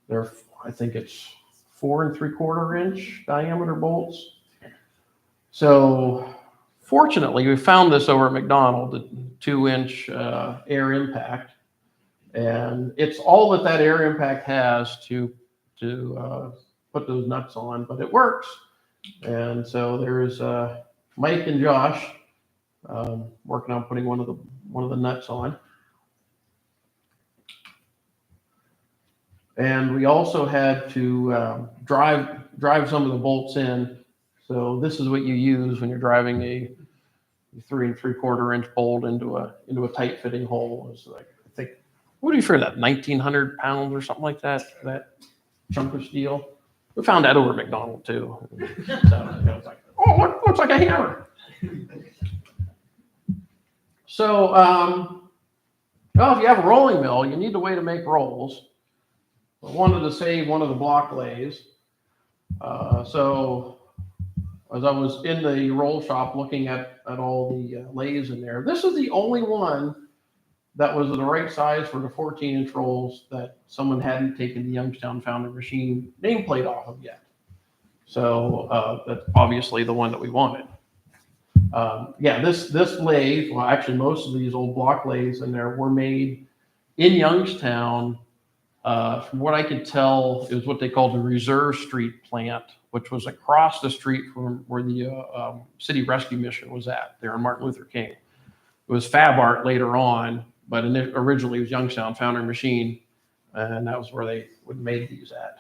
they're, I think it's 4 3/4 inch diameter bolts. So fortunately, we found this over at McDonald, the 2-inch air impact, and it's all that air impact has to put those nuts on, but it works. And so there's Mike and Josh working on putting one of the nuts on. And we also had to drive some of the bolts in. So this is what you use when you're driving a 3 3/4 inch bolt into a tight fitting hole. It's like, I think, what do you figure that, 1,900 pounds or something like that chunk of steel? We found that over at McDonald too. So I was like, oh, look, looks like a hammer. So, well, if you have a rolling mill, you need a way to make rolls. I wanted to save one of the block lays. So as I was in the roll shop looking at all the lays in there, this is the only one that was the right size for the 14-inch rolls that someone hadn't taken the Youngstown Foundry machine nameplate off of yet. So that's obviously the one that we wanted. Yeah, this lathe, well, actually most of these old block lathes in there were made in Youngstown. From what I could tell, it was what they called the Reserve Street plant, which was across the street from where the City Rescue Mission was at, there on Martin Luther King. It was Fab Art later on, but originally it was Youngstown Foundry Machine, and that was where they would make these at.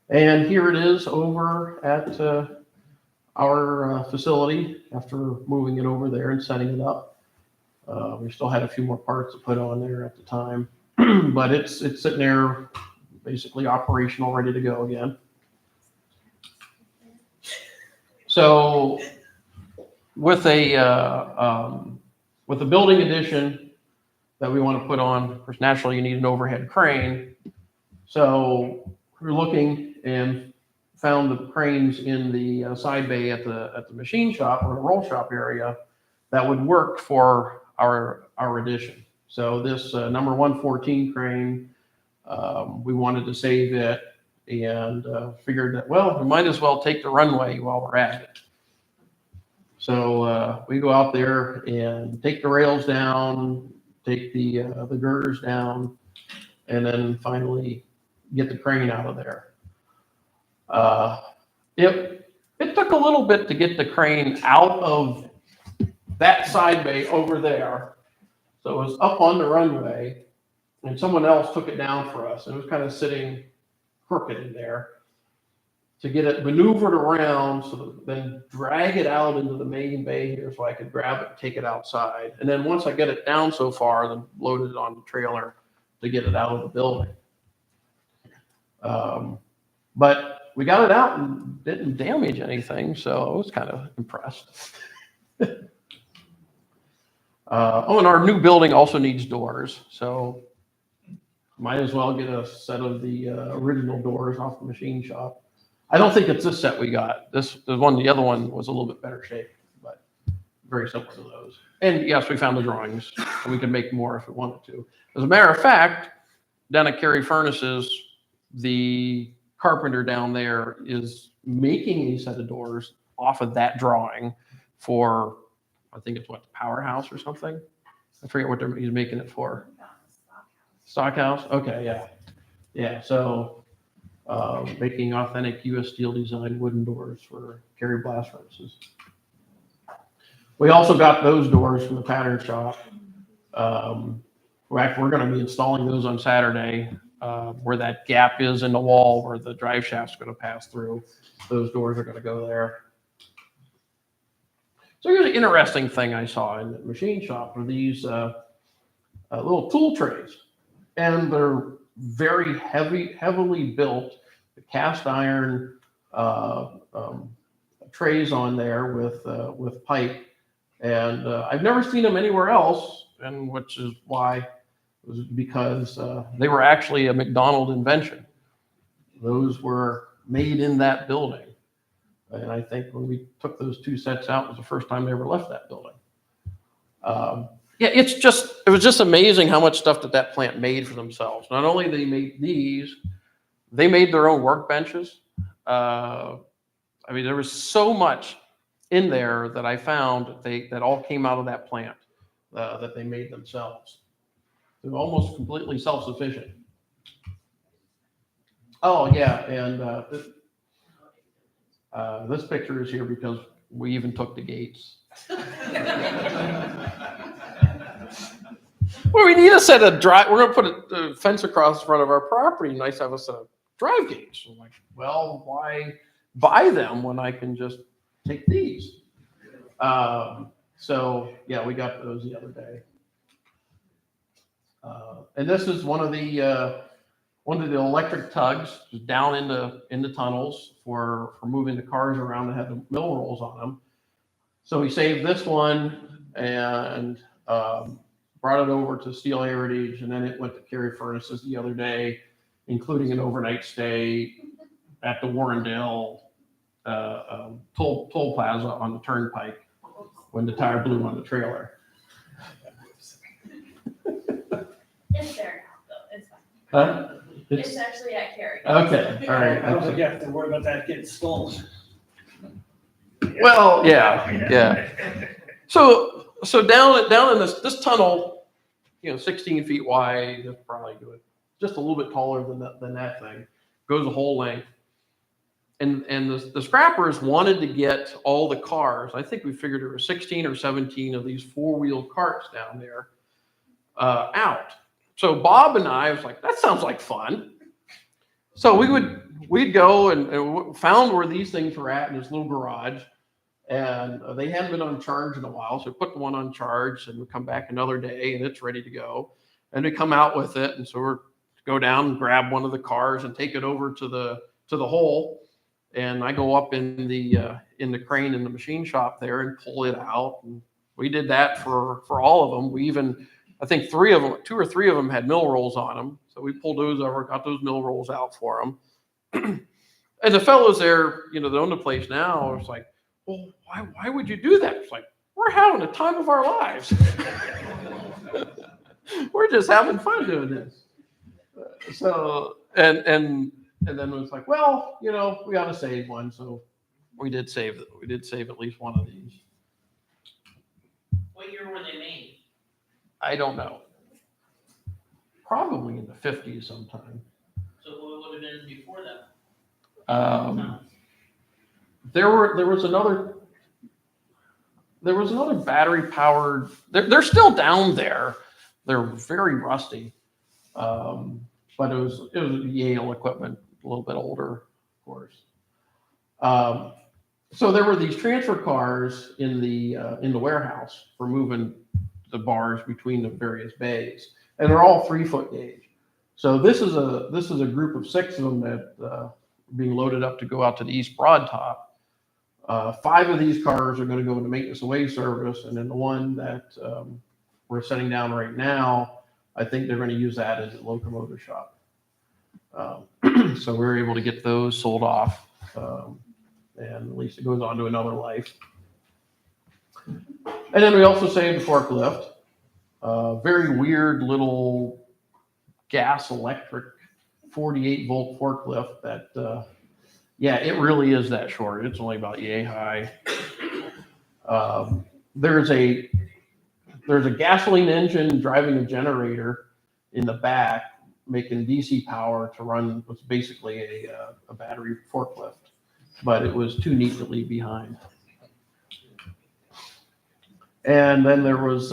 And here it is over at our facility after moving it over there and setting it up. We still had a few more parts to put on there at the time. But it's sitting there basically operational, ready to go again. So with a building addition that we want to put on, of course, naturally you need an overhead crane. So we're looking and found the cranes in the side bay at the machine shop or the roll shop area that would work for our addition. So this number 114 crane, we wanted to save it and figured that, well, we might as well take the runway while we're at it. So we go out there and take the rails down, take the girders down, and then finally get the crane out of there. It took a little bit to get the crane out of that side bay over there. So it was up on the runway, and someone else took it down for us. It was kind of sitting crooked in there to get it maneuvered around, so then drag it out into the main bay here so I could grab it and take it outside. And then once I get it down so far, then load it on the trailer to get it out of the building. But we got it out and didn't damage anything, so I was kind of impressed. And our new building also needs doors, so might as well get a set of the original doors off the machine shop. I don't think it's this set we got. The other one was a little bit better shape, but very similar to those. And yes, we found the drawings, and we could make more if we wanted to. As a matter of fact, down at Carey Furnaces, the carpenter down there is making a set of doors off of that drawing for, I think it's what, the Powerhouse or something? I forget what he's making it for. Stockhouse? Okay, yeah. Yeah, so making authentic U.S. steel designed wooden doors for Carey blast furnaces. We also got those doors from the pattern shop. We're going to be installing those on Saturday, where that gap is in the wall where the drive shaft's going to pass through. Those doors are going to go there. So here's an interesting thing I saw in the machine shop are these little tool trays. And they're very heavily built, cast iron trays on there with pipe. And I've never seen them anywhere else, and which is why, it was because they were actually a McDonald invention. Those were made in that building. And I think when we took those 2 sets out, it was the first time they ever left that building. Yeah, it was just amazing how much stuff that plant made for themselves. Not only they made these, they made their own workbenches. I mean, there was so much in there that I found that all came out of that plant that they made themselves. They're almost completely self-sufficient. Oh yeah, and this picture is here because we even took the gates. Well, we need a set of drive. We're going to put a fence across the front of our property. Nice to have a set of drive gates. I'm like, well, why buy them when I can just take these? So yeah, we got those the other day. And this is one of the electric tugs down in the tunnels for moving the cars around that have the mill rolls on them. So we saved this one and brought it over to Steel Heritage, and then it went to Carry Furnaces the other day, including an overnight stay at the Warrendale toll plaza on the turnpike when the tire blew on the trailer. It's there now, though. It's fine. Huh? It's actually at Carrie. Okay, all right. I don't think you have to worry about that getting stolen. Well, yeah. So down in this tunnel, 16 feet wide, it's probably good, just a little bit taller than that thing, goes the whole length. And the scrappers wanted to get all the cars. I think we figured there were 16 or 17 of these 4-wheel carts down there out. So Bob and I was like, that sounds like fun. So we'd go and found where these things were at in this little garage. And they hadn't been on charge in a while. So we put the one on charge and we come back another day and it's ready to go. And we come out with it. And so we're go down and grab one of the cars and take it over to the hole. And I go up in the crane in the machine shop there and pull it out. And we did that for all of them. We even, I think 2 or 3 of them had mill rolls on them. So we pulled those over, got those mill rolls out for them. And the fellows there, that own the place now, was like, well, why would you do that? It's like, we're having the time of our lives. We're just having fun doing this. So, and then it was like, well, we ought to save one. So we did save at least one of these. What year were they made? I don't know. Probably in the 50s sometime. So what would have been before that? There was another battery powered. They're still down there. They're very rusty, but it was Yale equipment, a little bit older, of course. So there were these transfer cars in the warehouse for moving the bars between the various bays, and they're all 3-foot gauge. So this is a group of 6 of them that being loaded up to go out to the East Broad Top. 5 of these cars are going to go into maintenance away service, and then the one that we're setting down right now, I think they're going to use that as a locomotive shop. So we're able to get those sold off, and at least it goes on to another life. And then we also saved the forklift, very weird little gas electric 48-volt forklift that. Yeah, it really is that short. It's only about yay high. There's a gasoline engine driving a generator in the back, making DC power to run what's basically a battery forklift, but it was too neat to leave behind. And then there was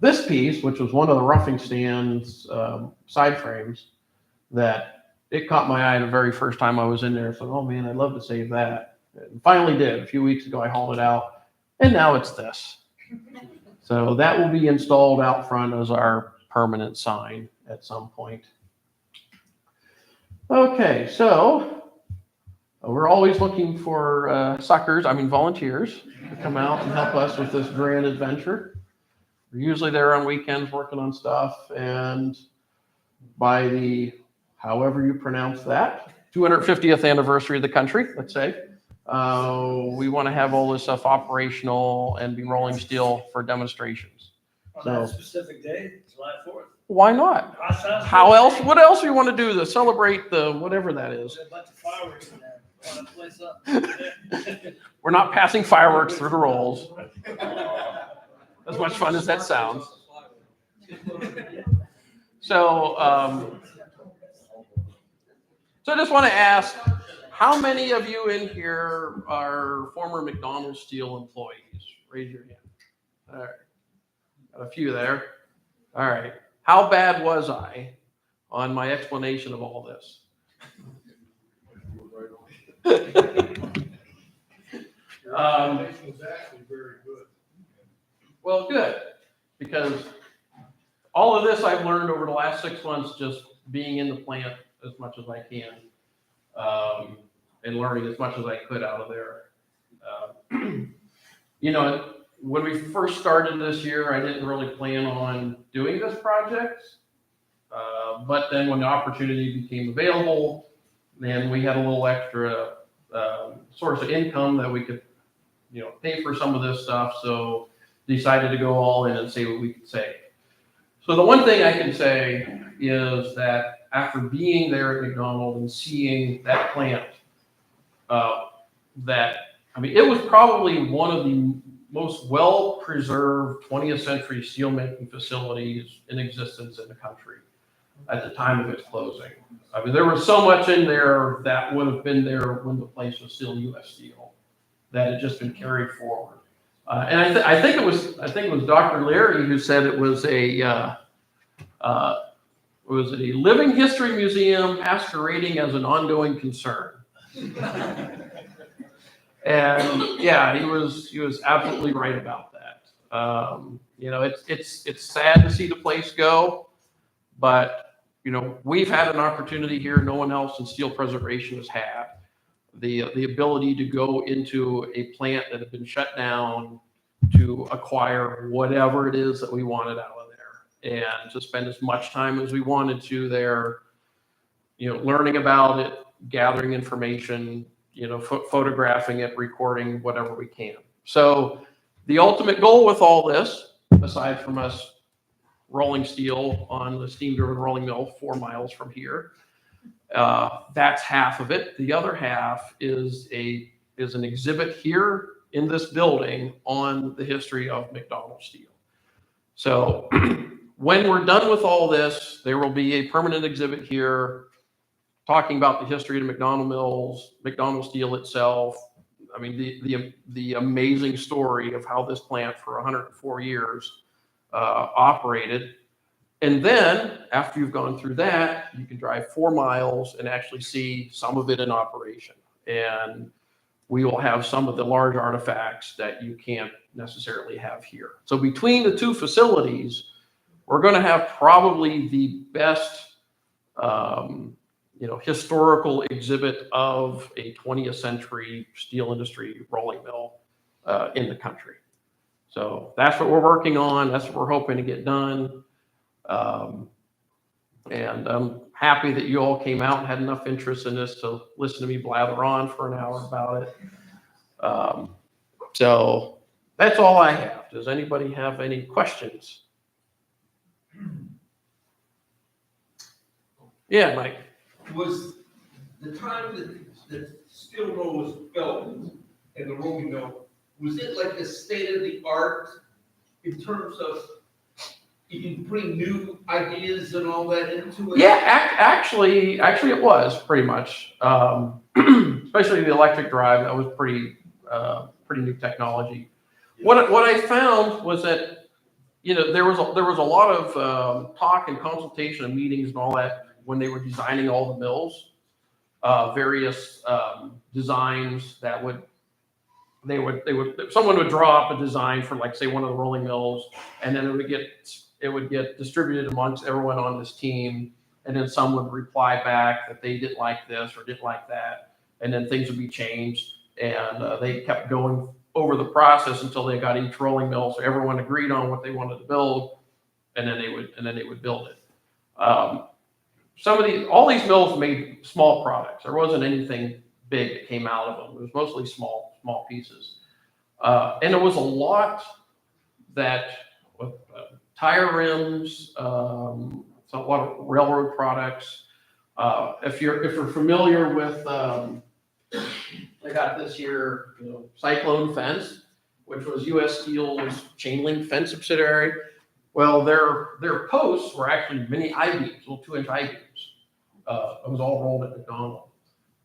this piece, which was one of the roughing stands side frames that it caught my eye the very first time I was in there. So, oh man, I'd love to save that. And finally did. A few weeks ago, I hauled it out, and now it's this. So that will be installed out front as our permanent sign at some point. Okay, so we're always looking for volunteers to come out and help us with this grand adventure. We're usually there on weekends working on stuff, and by the however you pronounce that, 250th anniversary of the country, let's say, We want to have all this stuff operational and be rolling steel for demonstrations. On So- that specific day, July 4th. Why not? That sounds How good. else? What else do you want to do to celebrate the whatever that is? There's a bunch of fireworks in there. Light the place up. We're not passing fireworks through the rolls. As much fun as that sounds. So, so I just want to ask, how many of you in here are former McDonald's Steel employees? Raise your hand. All right. Got a few there. All right. How bad was I on my explanation of all this? Was actually very good. Well, good, because all of this I've learned over the last 6 months, just being in the plant as much as I can, and learning as much as I could out of there. You know, when we first started this year, I didn't really plan on doing this project. But then when the opportunity became available, then we had a little extra source of income that we could, you know, pay for some of this stuff. So decided to go all in and see what we could save. So the one thing I can say is that after being there at McDonald's and seeing that plant, it was probably one of the most well-preserved 20th century steelmaking facilities in existence in the country at the time of its closing. I mean, there was so much in there that would have been there when the place was still U.S. Steel that had just been carried forward. And I think it was Dr. Leary who said it was a living history museum masquerading as an ongoing concern. And yeah, he was absolutely right about that. You know, it's sad to see the place go, but you know, we've had an opportunity here no one else in steel preservation has had. The ability to go into a plant that had been shut down to acquire whatever it is that we wanted out of there, and to spend as much time as we wanted to there, you know, learning about it, gathering information, you know, photographing it, recording whatever we can. So the ultimate goal with all this, aside from us rolling steel on the steam-driven rolling mill 4 miles from here, that's half of it. The other half is an exhibit here in this building on the history of McDonald's Steel. So when we're done with all this, there will be a permanent exhibit here talking about the history of the McDonald mills, McDonald's Steel itself. I mean, the amazing story of how this plant for 104 years operated. And then after you've gone through that, you can drive 4 miles and actually see some of it in operation. And we will have some of the large artifacts that you can't necessarily have here. So between the two facilities, we're going to have probably the best, you know, historical exhibit of a 20th century steel industry rolling mill in the country. So that's what we're working on. That's what we're hoping to get done. And I'm happy that you all came out and had enough interest in this to listen to me blather on for an hour about it. So that's all I have. Does anybody have any questions? Yeah, Mike. Was the time that the steel mill was built and the rolling mill, was it like a state of the art in terms of you can bring new ideas and all that into it? Yeah, actually it was pretty much, especially the electric drive. That was pretty new technology. What I found was that, you know, there was a lot of talk and consultation and meetings and all that when they were designing all the mills, various designs that someone would draw up a design for, like, say, one of the rolling mills, and then it would get distributed amongst everyone on this team, and then some would reply back that they didn't like this or didn't like that, and then things would be changed, and they kept going over the process until they got each rolling mill, so everyone agreed on what they wanted to build, and then they would build it. All these mills made small products. There wasn't anything big that came out of them. It was mostly small pieces. And there was a lot that with tire rims, so a lot of railroad products. If you're familiar with, I got this here, Cyclone Fence, which was U.S. Steel's chain link fence subsidiary. Well, their posts were actually mini I-beams, little 2-inch I-beams. It was all rolled at McDonald.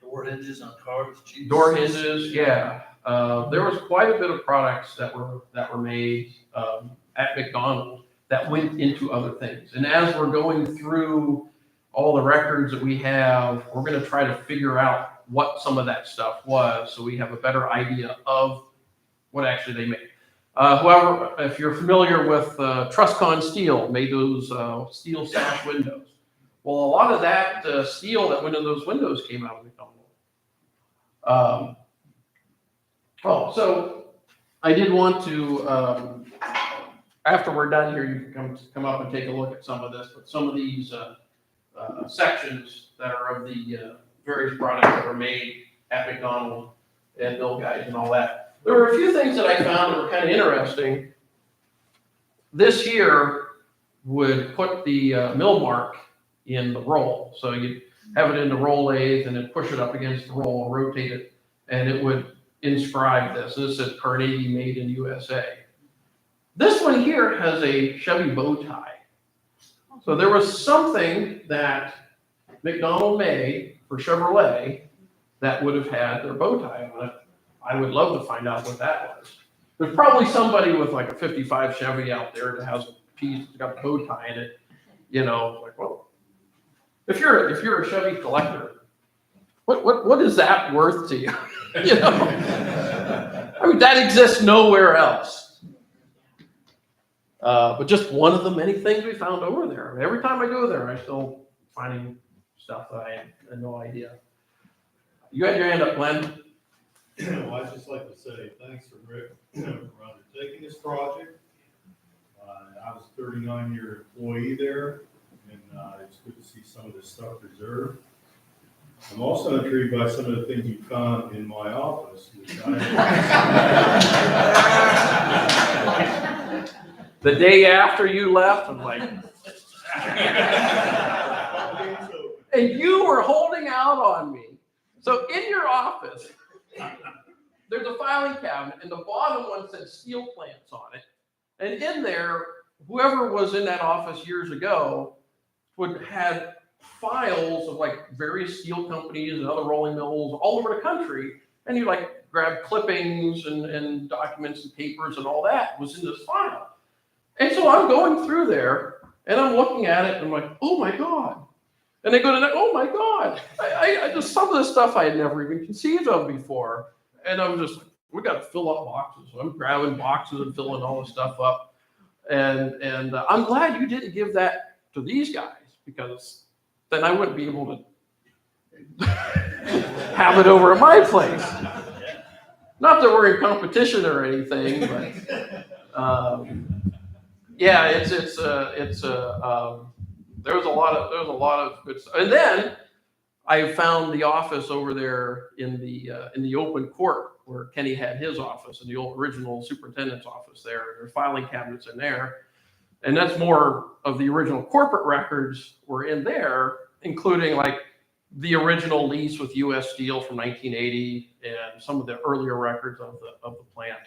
Door hinges on cars. Jeeps. Door hinges, yeah. There was quite a bit of products that were made at McDonald that went into other things. And as we're going through all the records that we have, we're going to try to figure out what some of that stuff was, so we have a better idea of what actually they made. However, if you're familiar with Truscon Steel, made those steel sash windows. Well, a lot of that steel that went in those windows came out of McDonald. So I did want to, after we're done here, you can come up and take a look at some of this, but some of these sections that are of the various products that were made at McDonald and mill guides and all that. There were a few things that I found that were kind of interesting. This here would put the mill mark in the roll. So you'd have it in the roll lathe and then push it up against the roll and rotate it, and it would inscribe this. This is Carnegie made in USA. This one here has a Chevy bow tie. So there was something that McDonald made for Chevrolet that would have had their bow tie on it. I would love to find out what that was. There's probably somebody with like a 55 Chevy out there that has a piece that's got a bow tie in it. Like, well, if you're a Chevy collector, what is that worth to you? I mean, that exists nowhere else. But just one of the many things we found over there. I mean, every time I go there, I still finding stuff that I had no idea. You had your hand up, Glenn. Well, I'd just like to say thanks for Rick for undertaking this project. I was a 39-year employee there, and it's good to see some of this stuff preserved. I'm also intrigued by some of the things you found in my office, which The day after you left, I'm like, and you were holding out on me. So in your office, there's a filing cabinet, and the bottom one said steel plants on it. And in there, whoever was in that office years ago would have files of like various steel companies and other rolling mills all over the country. And you like grab clippings and documents and papers and all that was in this file. And so I'm going through there and I'm looking at it and I'm like, oh my God. And they go to, oh my God. I just, some of the stuff I had never even conceived of before. And I'm just like, we got to fill up boxes. So I'm grabbing boxes and filling all the stuff up. And I'm glad you didn't give that to these guys, because then I wouldn't be able to have it over at my place. Not that we're in competition or anything, but yeah, there was a lot of good stuff. And then I found the office over there in the open court where Kenny had his office, in the old original superintendent's office there. There's filing cabinets in there. And that's more of the original corporate records were in there, including like the original lease with U.S. Steel from 1980 and some of the earlier records of the plant.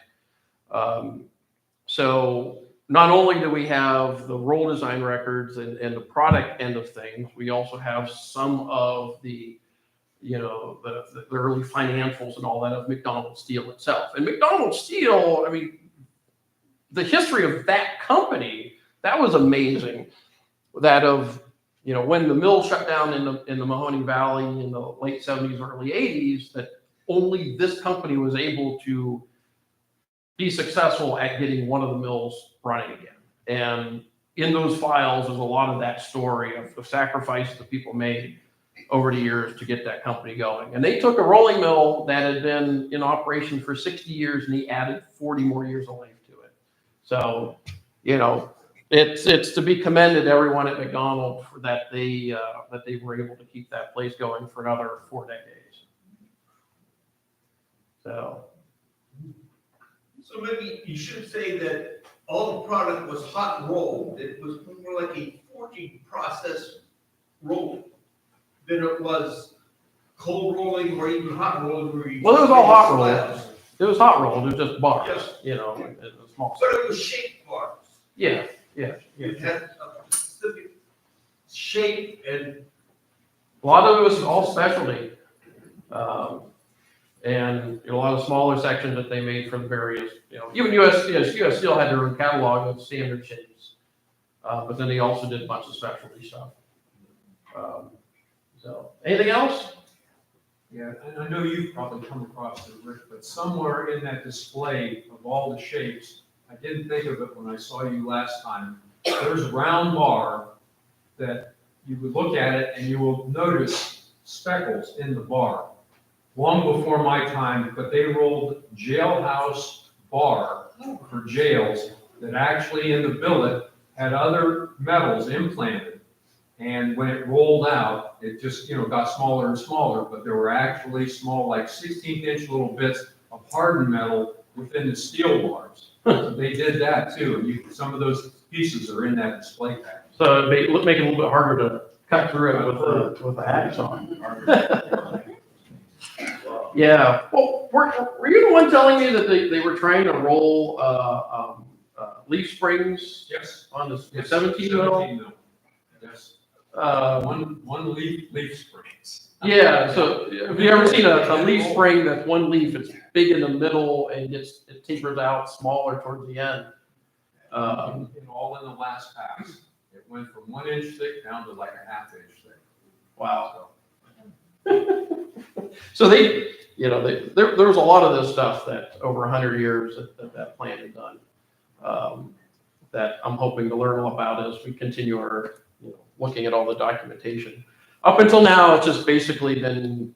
So not only do we have the roll design records and the product end of things, we also have some of the early financials and all that of McDonald Steel itself. And McDonald Steel, I mean, the history of that company, that was amazing. That of, when the mill shut down in the Mahoning Valley in the late 70s, early 80s, that only this company was able to be successful at getting one of the mills running again. And in those files, there's a lot of that story of the sacrifice that people made over the years to get that company going. And they took a rolling mill that had been in operation for 60 years and he added 40 more years of life to it. So, it's to be commended, everyone at McDonald, for that they were able to keep that place going for another 4 decades. So, So maybe you should say that all the product was hot rolled. It was more like a forging process rolling than it was cold rolling or even hot rolling where you. well, it was all hot slabs. rolled. It was hot rolled, it was just bars, Yes. you know, and a small. But it was shaped bars. Yeah, yeah, It yeah. had a specific shape and A lot of it was all specialty. And a lot of smaller sections that they made for the various, you know, even US Steel had their own catalog of standard shapes. But then they also did a bunch of specialty stuff. So, anything else? Yeah, and I know you've probably come across it, Rick, but somewhere in that display of all the shapes, I didn't think of it when I saw you last time. There's a round bar that you would look at it and you will notice speckles in the bar. Long before my time, but they rolled jailhouse bar for jails that actually in the billet had other metals implanted. And when it rolled out, it just, got smaller and smaller, but there were actually small, like 16-inch little bits of hardened metal within the steel bars. So they did that too, and some of those pieces are in that display package. So make it a little bit harder to cut through it with the hacksaw. Yeah, well, were you the one telling me that they were trying to roll, leaf springs Yes. on the Yes, 17 mil? 17 mil. Yes. One leaf springs. Yeah, so have you ever seen a leaf spring that's one leaf, it's big in the middle and it tapers out smaller towards the end? And all in the last pass. It went from 1 inch thick down to like a ½ inch thick. Wow. So there was a lot of this stuff that over 100 years that plant had done, that I'm hoping to learn all about as we continue our, looking at all the documentation. Up until now, it's just basically been,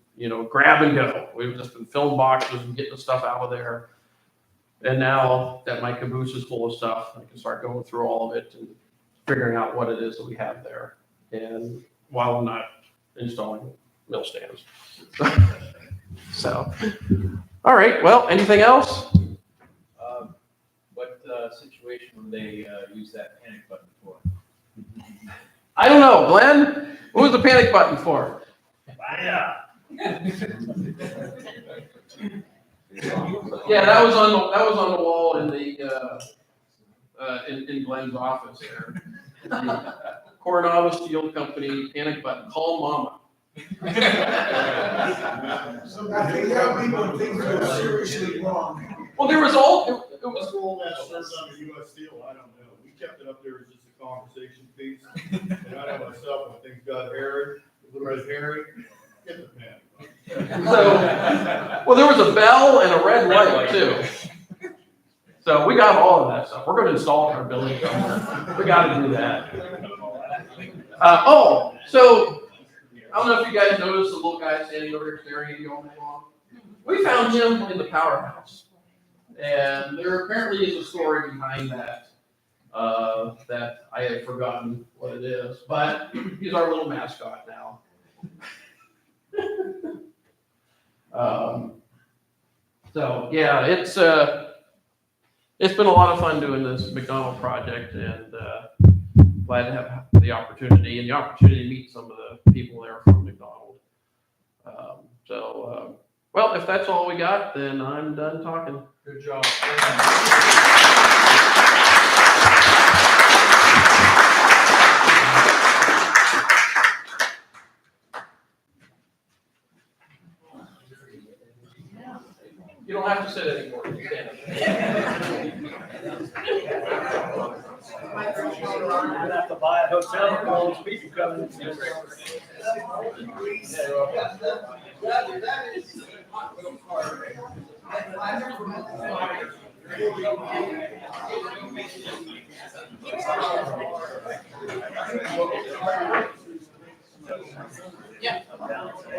grab and go. We've just been filling boxes and getting the stuff out of there. And now that my caboose is full of stuff, I can start going through all of it and figuring out what it is that we have there. And while I'm not installing mill stands. So, all right, well, anything else? What situation would they use that panic button for? I don't know, Glenn, what was the panic button for? Yeah, that was on the wall in the in Glenn's office there. Coronado Steel Company panic button, call mama. So I think how people think they're seriously wrong. Well, there was all, it was, What's all that says on the US Steel, I don't know. We kept it up there as just a conversation piece. And I know myself, when things got hairy, a little bit hairy, get the pen. well, there was a bell and a red light too. So we got all of that stuff. We're gonna install it in our building somewhere. We gotta do that. So I don't know if you guys noticed the little guy standing over here staring at you all day long. We found him in the powerhouse. And there apparently is a story behind that, that I have forgotten what it is, but he's our little mascot now. So yeah, it's been a lot of fun doing this McDonald project, and glad to have the opportunity to meet some of the people there from McDonald. Well, if that's all we got, then I'm done talking. Good job. You don't have to sit anymore. You can. I'd have to buy a hotel and all these people coming in. Yeah.